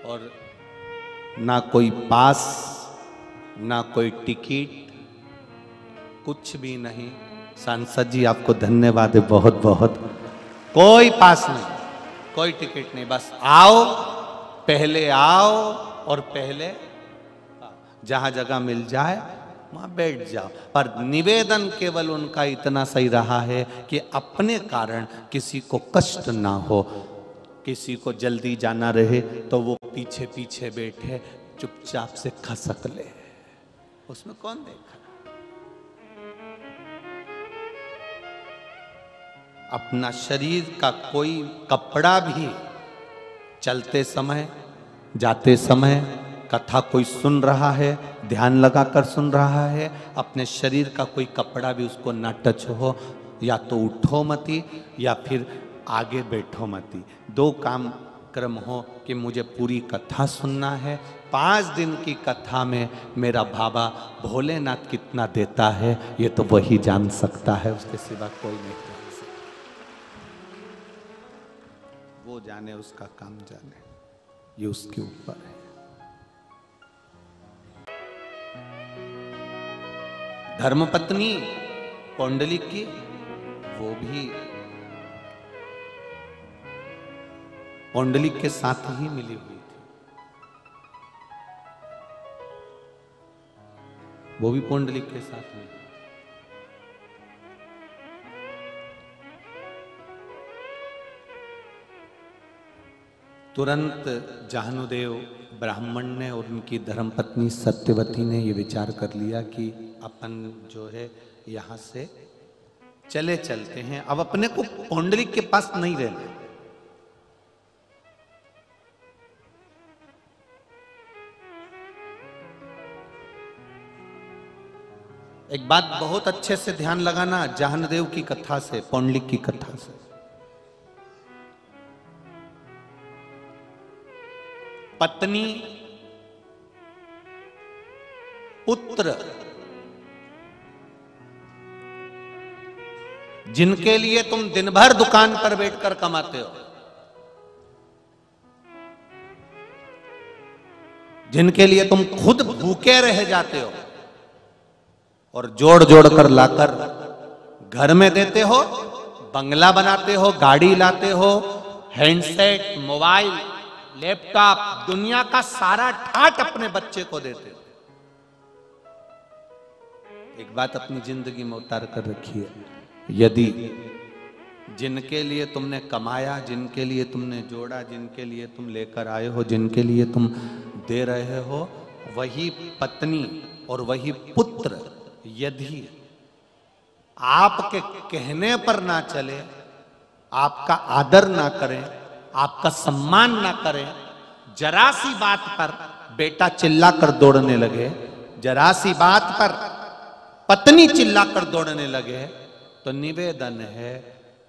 और ना कोई पास, ना कोई टिकट, कुछ भी नहीं। सांसद जी आपको धन्यवाद है बहुत बहुत। कोई पास नहीं, कोई टिकट नहीं, बस आओ, पहले आओ और पहले जहां जगह मिल जाए वहां बैठ जाओ। पर निवेदन केवल उनका इतना सही रहा है कि अपने कारण किसी को कष्ट ना हो, किसी को जल्दी जाना रहे तो वो पीछे पीछे बैठे चुपचाप से खसक ले, उसमें कौन देखा। अपना शरीर का कोई कपड़ा भी चलते समय, जाते समय, कथा कोई सुन रहा है, ध्यान लगाकर सुन रहा है, अपने शरीर का कोई कपड़ा भी उसको ना टच हो, या तो उठो मती या फिर आगे बैठो मती। दो काम क्रम हो कि मुझे पूरी कथा सुनना है। 5 दिन की कथा में मेरा बाबा भोलेनाथ कितना देता है ये तो वही जान सकता है, उसके सिवा कोई नहीं जान सकता। वो जाने, उसका काम जाने, ये उसके ऊपर है। धर्मपत्नी पौंडलिक की, वो भी पौंडलिक के साथ ही मिली हुई थी, वो भी पौंडलिक के साथ मिली। तुरंत जाहनुदेव ब्राह्मण ने और उनकी धर्मपत्नी सत्यवती ने ये विचार कर लिया कि अपन जो है यहाँ से चले चलते हैं, अब अपने को पौंडलिक के पास नहीं रहना। एक बात बहुत अच्छे से ध्यान लगाना जाहनदेव की कथा से, पौंडलिक की कथा से। पत्नी, पुत्र, जिनके लिए तुम दिन भर दुकान पर बैठकर कमाते हो, जिनके लिए तुम खुद भूखे रह जाते हो और जोड़ जोड़ कर लाकर घर में देते हो, बंगला बनाते हो, गाड़ी लाते हो, हैंडसेट, मोबाइल, लैपटॉप, दुनिया का सारा ठाट अपने बच्चे को देते हो। एक बात अपनी जिंदगी में उतार कर रखिए, यदि जिनके लिए तुमने कमाया, जिनके लिए तुमने जोड़ा, जिनके लिए तुम लेकर आए हो, जिनके लिए तुम दे रहे हो, वही पत्नी और वही पुत्र यदि आपके कहने पर ना चले, आपका आदर ना करें, आपका सम्मान ना करें, जरा सी बात पर बेटा चिल्लाकर दौड़ने लगे, जरा सी बात पर पत्नी चिल्लाकर दौड़ने लगे, तो निवेदन है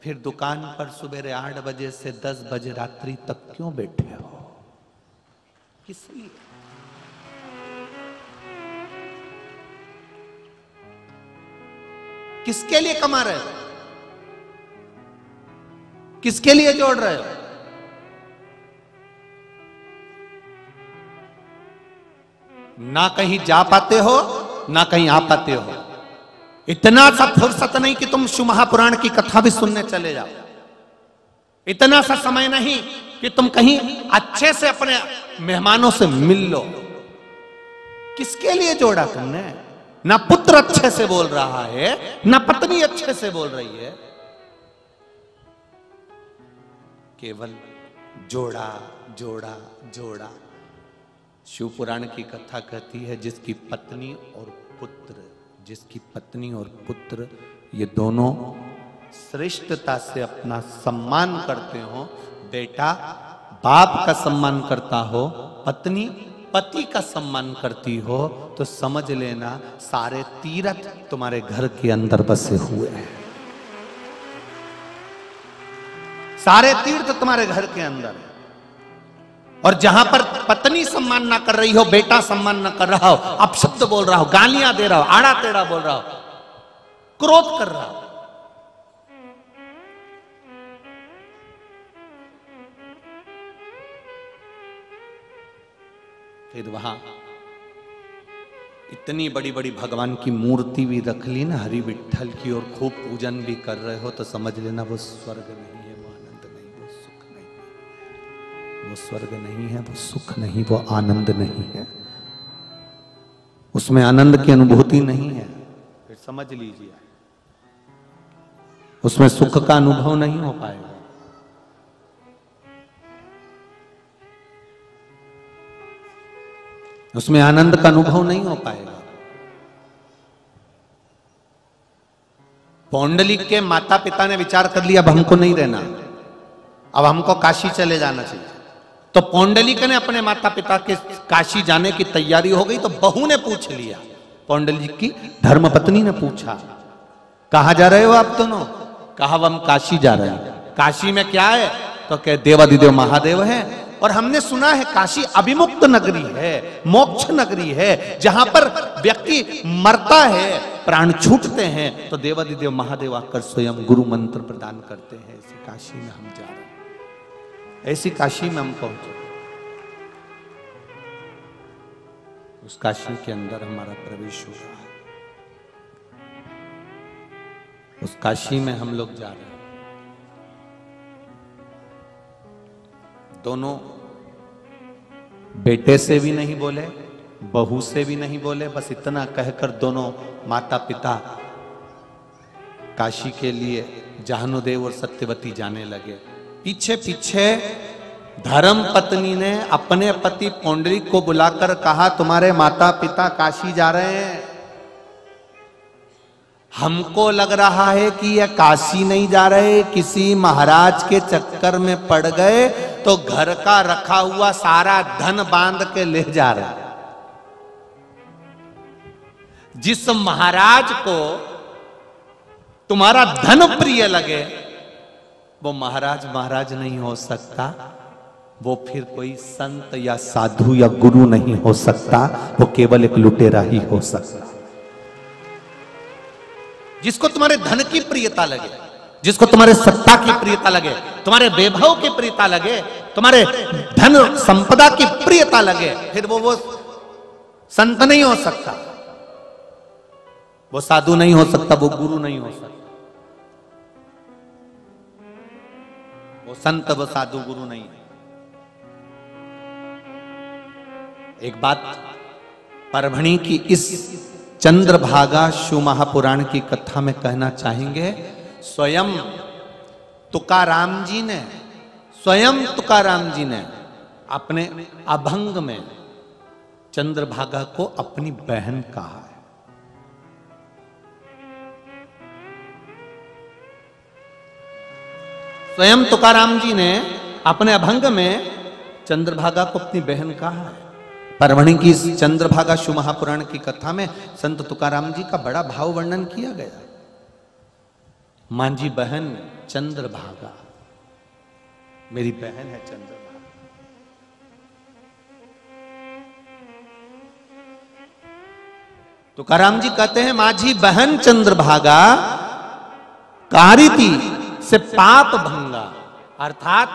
फिर दुकान पर सुबह 8 बजे से 10 बजे रात्रि तक क्यों बैठे हो? किस लिए? किसके लिए कमा रहे हो? किसके लिए जोड़ रहे हो? ना कहीं जा पाते हो, ना कहीं आ पाते हो। इतना सा फुर्सत नहीं कि तुम शिव महापुराण की कथा भी सुनने चले जाओ। इतना सा समय नहीं कि तुम कहीं अच्छे से अपने मेहमानों से मिल लो। किसके लिए जोड़ा तुमने? ना पुत्र अच्छे से बोल रहा है, ना पत्नी अच्छे से बोल रही है, केवल जोड़ा जोड़ा जोड़ा। शिव पुराण की कथा कहती है जिसकी पत्नी और पुत्र, जिसकी पत्नी और पुत्र ये दोनों श्रेष्ठता से अपना सम्मान करते हो, बेटा बाप का सम्मान करता हो, पत्नी पति का सम्मान करती हो, तो समझ लेना सारे तीर्थ तुम्हारे घर के अंदर बसे हुए हैं। सारे तीर्थ तुम्हारे घर के अंदर है। और जहां पर पत्नी सम्मान ना कर रही हो, बेटा सम्मान ना कर रहा हो, अपशब्द बोल रहा हो, गालियां दे रहा हो, आड़ा टेढ़ा बोल रहा हो, क्रोध कर रहा हो, फिर वहां इतनी बड़ी बड़ी भगवान की मूर्ति भी रख ली ना हरि विठ्ठल की, और खूब पूजन भी कर रहे हो, तो समझ लेना वो स्वर्ग नहीं है, वो आनंद नहीं, वो सुख नहीं, वो स्वर्ग नहीं है, वो सुख नहीं, वो आनंद नहीं है, उसमें आनंद की अनुभूति नहीं है। फिर समझ लीजिए उसमें सुख का अनुभव नहीं हो पाएगा। उसमें आनंद का अनुभव नहीं हो पाएगा। पौंडलिक के माता पिता ने विचार कर लिया अब हमको नहीं रहना, अब हमको काशी चले जाना चाहिए। तो पौंडलिक ने अपने माता पिता के काशी जाने की तैयारी हो गई, तो बहू ने पूछ लिया, पौंडलिक की धर्मपत्नी ने पूछा, कहां जा रहे हो आप दोनों? कहा हम काशी जा रहे हैं। काशी में क्या है? तो कहे देवादिदेव महादेव है, और हमने सुना है काशी अभिमुक्त नगरी है, मोक्ष नगरी है, जहां पर व्यक्ति मरता है, प्राण छूटते हैं, तो देवादिदेव महादेव आकर स्वयं गुरु मंत्र प्रदान करते हैं। ऐसी काशी में हम जा रहे हैं, ऐसी काशी में हम पहुंचे। उस काशी के अंदर हमारा प्रवेश हो रहा है, उस काशी में हम लोग जा रहे हैं। दोनों बेटे से भी नहीं बोले, बहू से भी नहीं बोले, बस इतना कहकर दोनों माता पिता काशी के लिए जाहनुदेव और सत्यवती जाने लगे। पीछे पीछे धर्म पत्नी ने अपने पति पौंडरिक को बुलाकर कहा, तुम्हारे माता पिता काशी जा रहे हैं। हमको लग रहा है कि ये काशी नहीं जा रहे, किसी महाराज के चक्कर में पड़ गए, तो घर का रखा हुआ सारा धन बांध के ले जा रहे। जिस महाराज को तुम्हारा धन प्रिय लगे, वो महाराज महाराज नहीं हो सकता, वो फिर कोई संत या साधु या गुरु नहीं हो सकता, वो केवल एक लुटेरा ही हो सकता। जिसको तुम्हारे धन की प्रियता लगे, जिसको तुम्हारे सत्ता की प्रियता लगे, तुम्हारे वैभव की प्रियता लगे, तुम्हारे धन संपदा की प्रियता लगे, फिर वो संत नहीं हो सकता, वो साधु नहीं हो सकता, वो गुरु नहीं हो सकता, वो संत वो साधु गुरु नहीं है। एक बात परभणी की इस चंद्रभागा शिव महापुराण की कथा में कहना चाहेंगे। स्वयं तुकाराम जी ने अपने अभंग में चंद्रभागा को अपनी बहन कहा है। स्वयं तुकाराम जी ने अपने अभंग में चंद्रभागा को अपनी बहन कहा है। परभणी की इस चंद्रभागा शिव महापुराण की कथा में संत तुकाराम जी का बड़ा भाव वर्णन किया गया। मांझी बहन चंद्रभागा, मेरी बहन है चंद्रभागा। तुकाराम जी कहते हैं माझी बहन चंद्रभागा कारिती से पाप भंगा, अर्थात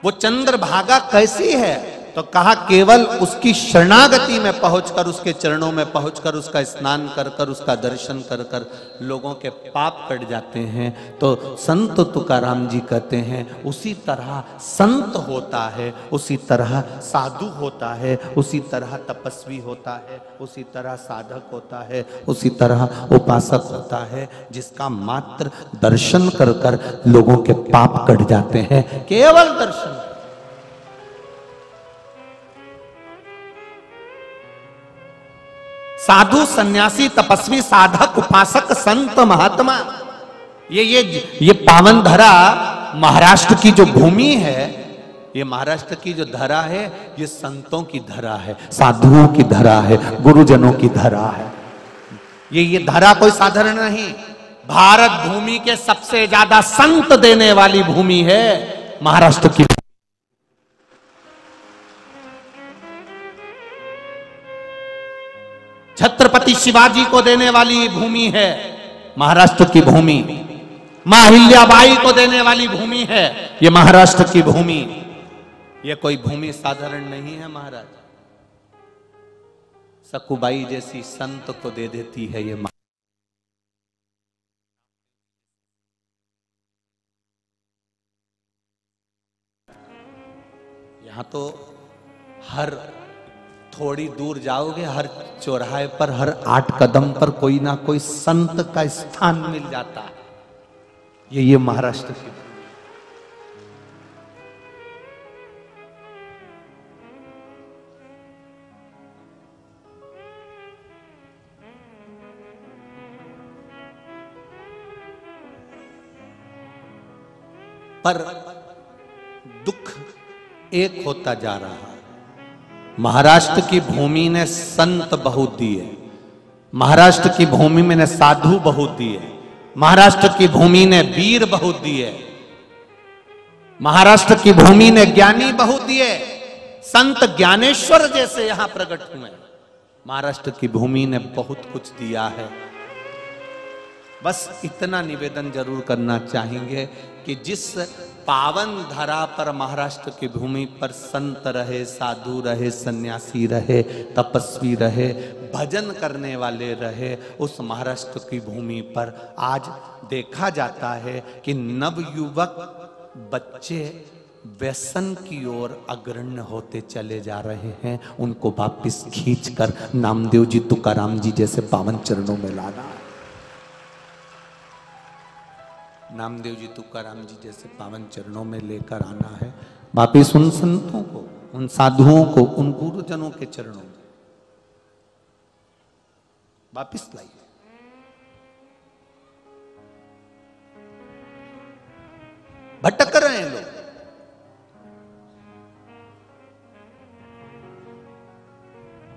वो चंद्रभागा कैसी है? तो कहा केवल उसकी शरणागति में पहुंचकर, उसके चरणों में पहुंचकर, उसका स्नान कर कर, उसका दर्शन कर कर लोगों के पाप कट जाते हैं। तो संत तुकाराम जी कहते हैं उसी तरह संत होता है, उसी तरह साधु होता है, उसी तरह तपस्वी होता है, उसी तरह साधक होता है, उसी तरह उपासक होता है, जिसका मात्र दर्शन कर कर लोगों के पाप कट जाते हैं। केवल दर्शन। साधु, सन्यासी, तपस्वी, साधक, उपासक, संत, महात्मा, ये पावन धरा महाराष्ट्र की जो भूमि है, ये महाराष्ट्र की जो धरा है, ये संतों की धरा है, साधुओं की धरा है, गुरुजनों की धरा है। ये धरा कोई साधारण नहीं। भारत भूमि के सबसे ज्यादा संत देने वाली भूमि है महाराष्ट्र की। छत्रपति शिवाजी को देने वाली भूमि है महाराष्ट्र की भूमि। मां अहिल्याबाई को देने वाली भूमि है ये महाराष्ट्र की भूमि। ये कोई भूमि साधारण नहीं है महाराज। सकुबाई जैसी संत को दे देती है ये माँ। यहां तो हर थोड़ी दूर जाओगे, हर चौराहे पर, हर 8 कदम पर कोई ना कोई संत का स्थान मिल जाता है। ये महाराष्ट्र की पर दुख एक होता जा रहा है। महाराष्ट्र की भूमि ने संत बहुत दिए, महाराष्ट्र की भूमि में ने साधु बहुत दिए, महाराष्ट्र की भूमि ने वीर बहुत दिए, महाराष्ट्र की भूमि ने ज्ञानी बहुत दिए, संत ज्ञानेश्वर जैसे यहां प्रकट हुए। महाराष्ट्र की भूमि ने बहुत कुछ दिया है। बस इतना निवेदन जरूर करना चाहेंगे कि जिस पावन धरा पर महाराष्ट्र की भूमि पर संत रहे, साधु रहे, सन्यासी रहे, तपस्वी रहे, भजन करने वाले रहे, उस महाराष्ट्र की भूमि पर आज देखा जाता है कि नवयुवक बच्चे व्यसन की ओर अग्रण्य होते चले जा रहे हैं। उनको वापिस खींचकर नामदेव जी, तुकाराम जी जैसे पावन चरणों में लाना है। नामदेव जी, तुकाराम जी जैसे पावन चरणों में लेकर आना है। वापिस उन संतों को, उन साधुओं को, उन गुरुजनों के चरणों में वापिस लाइए। भटक रहे हैं लोग।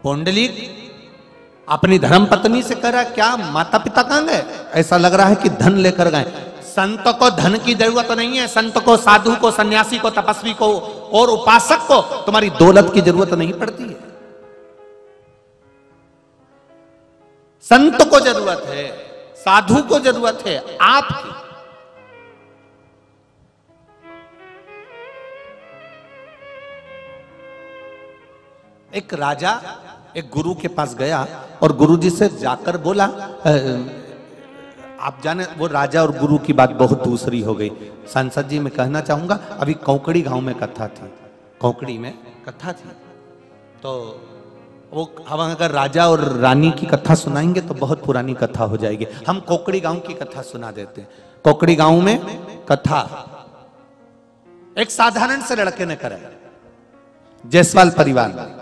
पुंडलीक अपनी धर्म पत्नी से करा, क्या माता पिता कहां गए? ऐसा लग रहा है कि धन लेकर गए। संत को धन की जरूरत नहीं है। संत को, साधु को, सन्यासी को, तपस्वी को और उपासक को तुम्हारी दौलत की जरूरत नहीं पड़ती है। संत को जरूरत है, साधु को जरूरत है आपकी। एक राजा एक गुरु के पास गया और गुरुजी से जाकर बोला, आप जाने वो राजा और गुरु की बात बहुत दूसरी हो गई। सांसद जी मैं कहना चाहूंगा, अभी कौकड़ी गांव में कथा थी, कौकड़ी में कथा थी, तो वो हम अगर राजा और रानी की कथा सुनाएंगे तो बहुत पुरानी कथा हो जाएगी। हम कौकड़ी गांव की कथा सुना देते हैं। कौकड़ी गांव में कथा एक साधारण से लड़के ने करा, जायसवाल परिवार में,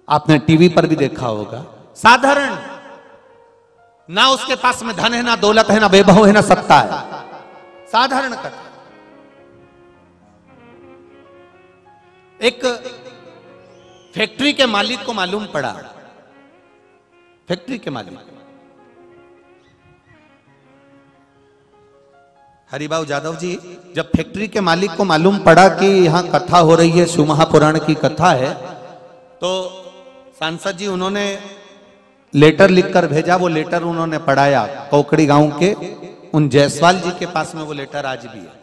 आपने टीवी पर भी देखा होगा। साधारण, ना उसके पास में धन है, ना दौलत है, ना वैभव है, ना सत्ता है, साधारण कथा। एक फैक्ट्री के मालिक को मालूम पड़ा, फैक्ट्री के मालिक हरिभाऊ जादव जी, जब फैक्ट्री के मालिक को मालूम पड़ा कि यहां कथा हो रही है, शिव महापुराण की कथा है, तो सांसद जी उन्होंने लेटर लिखकर भेजा। वो लेटर उन्होंने पढ़ाया कौकड़ी गांव के उन जायसवाल जी के पास में, वो लेटर आज भी है।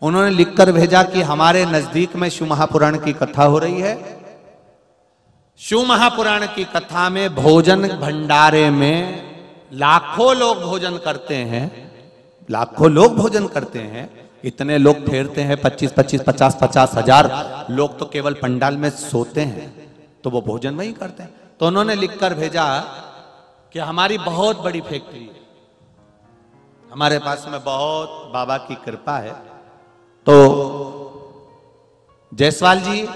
उन्होंने लिखकर भेजा कि हमारे नजदीक में शिव महापुराण की कथा हो रही है। शिव महापुराण की कथा में भोजन भंडारे में लाखों लोग भोजन करते हैं, लाखों लोग भोजन करते हैं। इतने लोग फेरते हैं, 25-25, 50-50 हजार लोग तो केवल पंडाल में सोते हैं, तो वो भोजन वही करते हैं। तो उन्होंने लिखकर भेजा कि हमारी बहुत बड़ी फैक्ट्री है, हमारे पास में बहुत बाबा की कृपा है, तो जायसवाल जी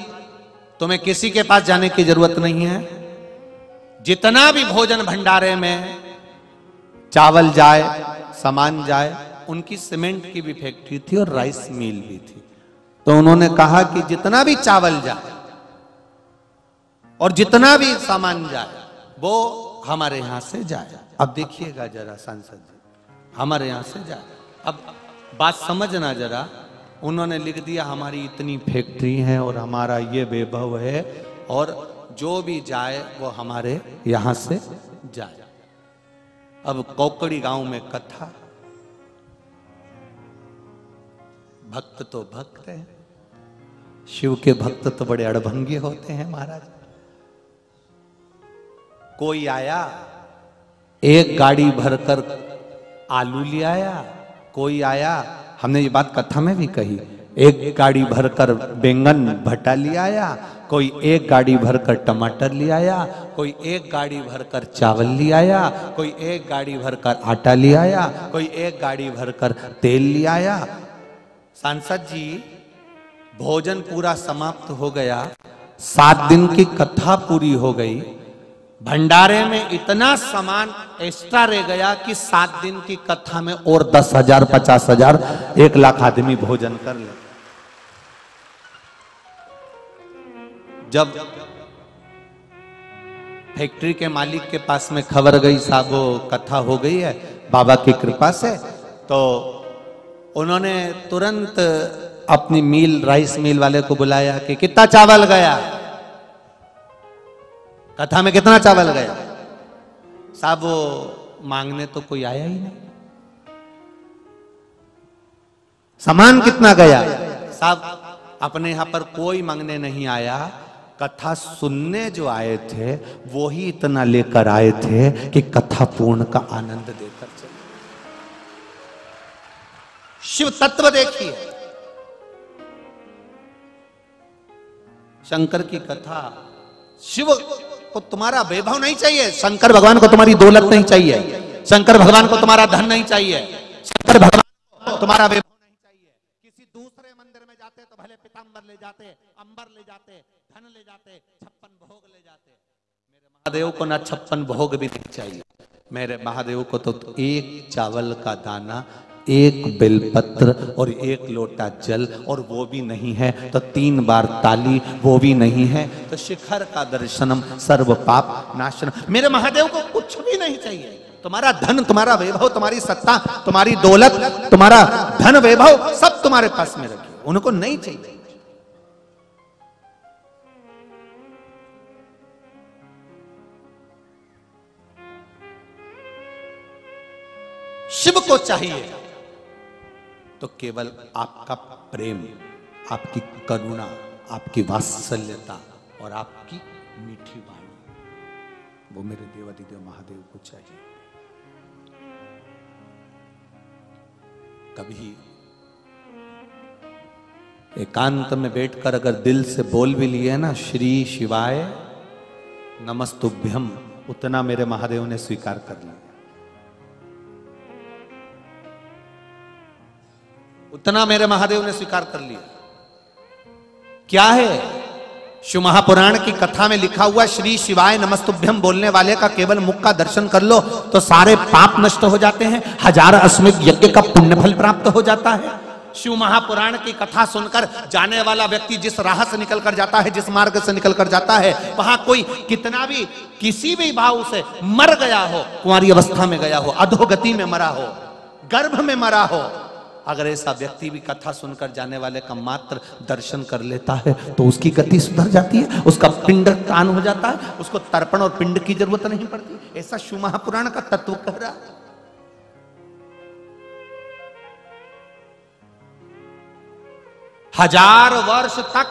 तुम्हें किसी के पास जाने की जरूरत नहीं है। जितना भी भोजन भंडारे में चावल जाए, सामान जाए, उनकी सीमेंट की भी फैक्ट्री थी और राइस मिल भी थी। तो उन्होंने कहा कि जितना भी चावल जाए और जितना भी सामान जाए वो हमारे यहां से जाए। अब देखिएगा जरा सांसद जी, हमारे यहां से जाए। अब बात समझना जरा, उन्होंने लिख दिया हमारी इतनी फैक्ट्री है और हमारा ये वैभव है और जो भी जाए वो हमारे यहां से जाए। अब कौकड़ी गांव में कथा, भक्त तो भक्त है, शिव के भक्त तो बड़े अड़भंगी होते हैं महाराज। कोई आया एक गाड़ी भरकर आलू ले आया, कोई आया, हमने ये बात कथा में भी कही, एक गाड़ी भरकर बैंगन भट्टा ले आया, कोई एक गाड़ी भरकर टमाटर ले आया, कोई एक गाड़ी भरकर चावल ले आया, कोई एक गाड़ी भरकर आटा ले आया, कोई एक गाड़ी भरकर तेल ले आया। सांसद जी, भोजन पूरा समाप्त हो गया, 7 दिन की कथा पूरी हो गई, भंडारे में इतना सामान एक्स्ट्रा रह गया कि 7 दिन की कथा में और 10,000, 50,000, 1,00,000 आदमी भोजन कर ले। जब फैक्ट्री के मालिक के पास में खबर गई, साहब वो कथा हो गई है बाबा की कृपा से, तो उन्होंने तुरंत अपनी मिल, राइस मिल वाले को बुलाया कि कितना चावल गया, कथा में कितना चावल गया। साहब वो मांगने तो कोई आया ही नहीं, सामान कितना गया। साहब अपने यहां पर कोई मांगने नहीं आया, कथा सुनने जो आए थे वो ही इतना लेकर आए थे कि कथा पूर्ण का आनंद देकर चले। शिव तत्व देखिए, शंकर की कथा, शिव को तुम्हारा वैभव नहीं चाहिए, शंकर भगवान को तुम्हारी दौलत नहीं चाहिए, शंकर भगवान को तुम्हारा धन नहीं चाहिए, शंकर भगवान को तुम्हारा वैभव नहीं चाहिए। किसी दूसरे मंदिर में जाते तो भले पीतांबर ले जाते, अंबर ले जाते, धन ले जाते, 56 भोग ले जाते, मेरे महादेव को ना 56 भोग भी नहीं चाहिए। मेरे महादेव को तो एक चावल का दाना, एक बेलपत्र और एक लोटा जल, और वो भी नहीं है तो 3 बार ताली, वो भी नहीं है तो शिखर का दर्शनम सर्व पाप नाशनम। मेरे महादेव को कुछ भी नहीं चाहिए, तुम्हारा धन, तुम्हारा वैभव, तुम्हारी सत्ता, तुम्हारी दौलत, तुम्हारा धन वैभव सब तुम्हारे पास में रखिए, उनको नहीं चाहिए। शिव को चाहिए तो केवल आपका प्रेम, आपकी करुणा, आपकी वात्सल्यता और आपकी मीठी वाणी, वो मेरे देवाधिदेव महादेव को चाहिए। कभी एकांत में बैठकर अगर दिल से बोल भी लिए ना, श्री शिवाय नमस्तुभ्यम, उतना मेरे महादेव ने स्वीकार कर लिया, उतना मेरे महादेव ने स्वीकार कर लिया। क्या है? शिव महापुराण की कथा में लिखा हुआ, श्री शिवाय नमस्तुभ्यम बोलने वाले का केवल मुख का दर्शन कर लो तो सारे पाप नष्ट हो जाते हैं, 1000 अश्वमेध यज्ञ का पुण्य फल प्राप्त हो जाता है। शिव महापुराण की कथा सुनकर जाने वाला व्यक्ति जिस राह से निकल कर जाता है, जिस मार्ग से निकल कर जाता है, वहां कोई कितना भी किसी भी भाव से मर गया हो, कुंवारी अवस्था में गया हो, अधोगति में मरा हो, गर्भ में मरा हो, अगर ऐसा व्यक्ति भी कथा सुनकर जाने वाले का मात्र दर्शन कर लेता है तो उसकी गति सुधर जाती है, उसका पिंड कान हो जाता है, उसको तर्पण और पिंड की जरूरत नहीं पड़ती। ऐसा शिव महापुराण का तत्व कह रहा। 1000 वर्ष तक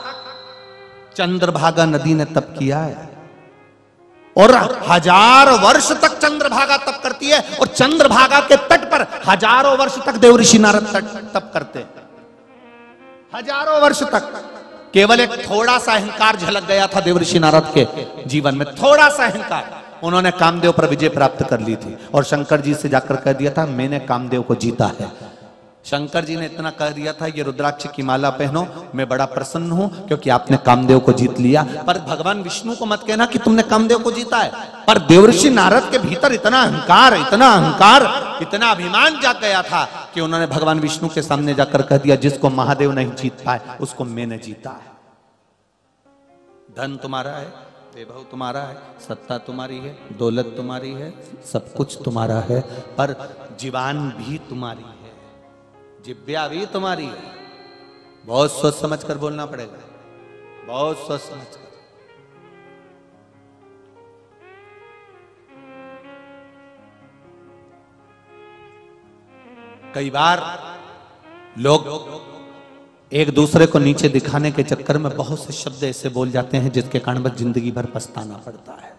चंद्रभागा नदी ने तप किया है, और 1000 वर्ष तक चंद्रभागा तप करती है, और चंद्रभागा के तट पर हजारों वर्ष तक देवऋषि नारद तप करते हैं। 1000 वर्ष तक केवल एक थोड़ा सा अहंकार झलक गया था देवऋषि नारद के जीवन में, थोड़ा सा अहंकार, उन्होंने कामदेव पर विजय प्राप्त कर ली थी और शंकर जी से जाकर कह दिया था मैंने कामदेव को जीता है। शंकर जी ने इतना कह दिया था, ये रुद्राक्ष की माला पहनो, मैं बड़ा प्रसन्न हूं क्योंकि आपने कामदेव को जीत लिया। पर भगवान विष्णु को मत कहना कि तुमने कामदेव को जीता है। पर देवऋषि नारद के भीतर इतना अहंकार, इतना अभिमान जाग गया था कि उन्होंने भगवान विष्णु के सामने जाकर कह दिया, जिसको महादेव नहीं जीत पाए उसको मैंने जीता है। धन तुम्हारा है, वैभव तुम्हारा है, सत्ता तुम्हारी है, दौलत तुम्हारी है, सब कुछ तुम्हारा है, पर जीवान भी तुम्हारी है, जिब्या भी तुम्हारी है। बहुत सोच समझ कर बोलना पड़ेगा, बहुत सोच समझ कर। कई बार लोग एक दूसरे को नीचे दिखाने के चक्कर में बहुत से शब्द ऐसे बोल जाते हैं जिसके कारण बस जिंदगी भर पछताना पड़ता है।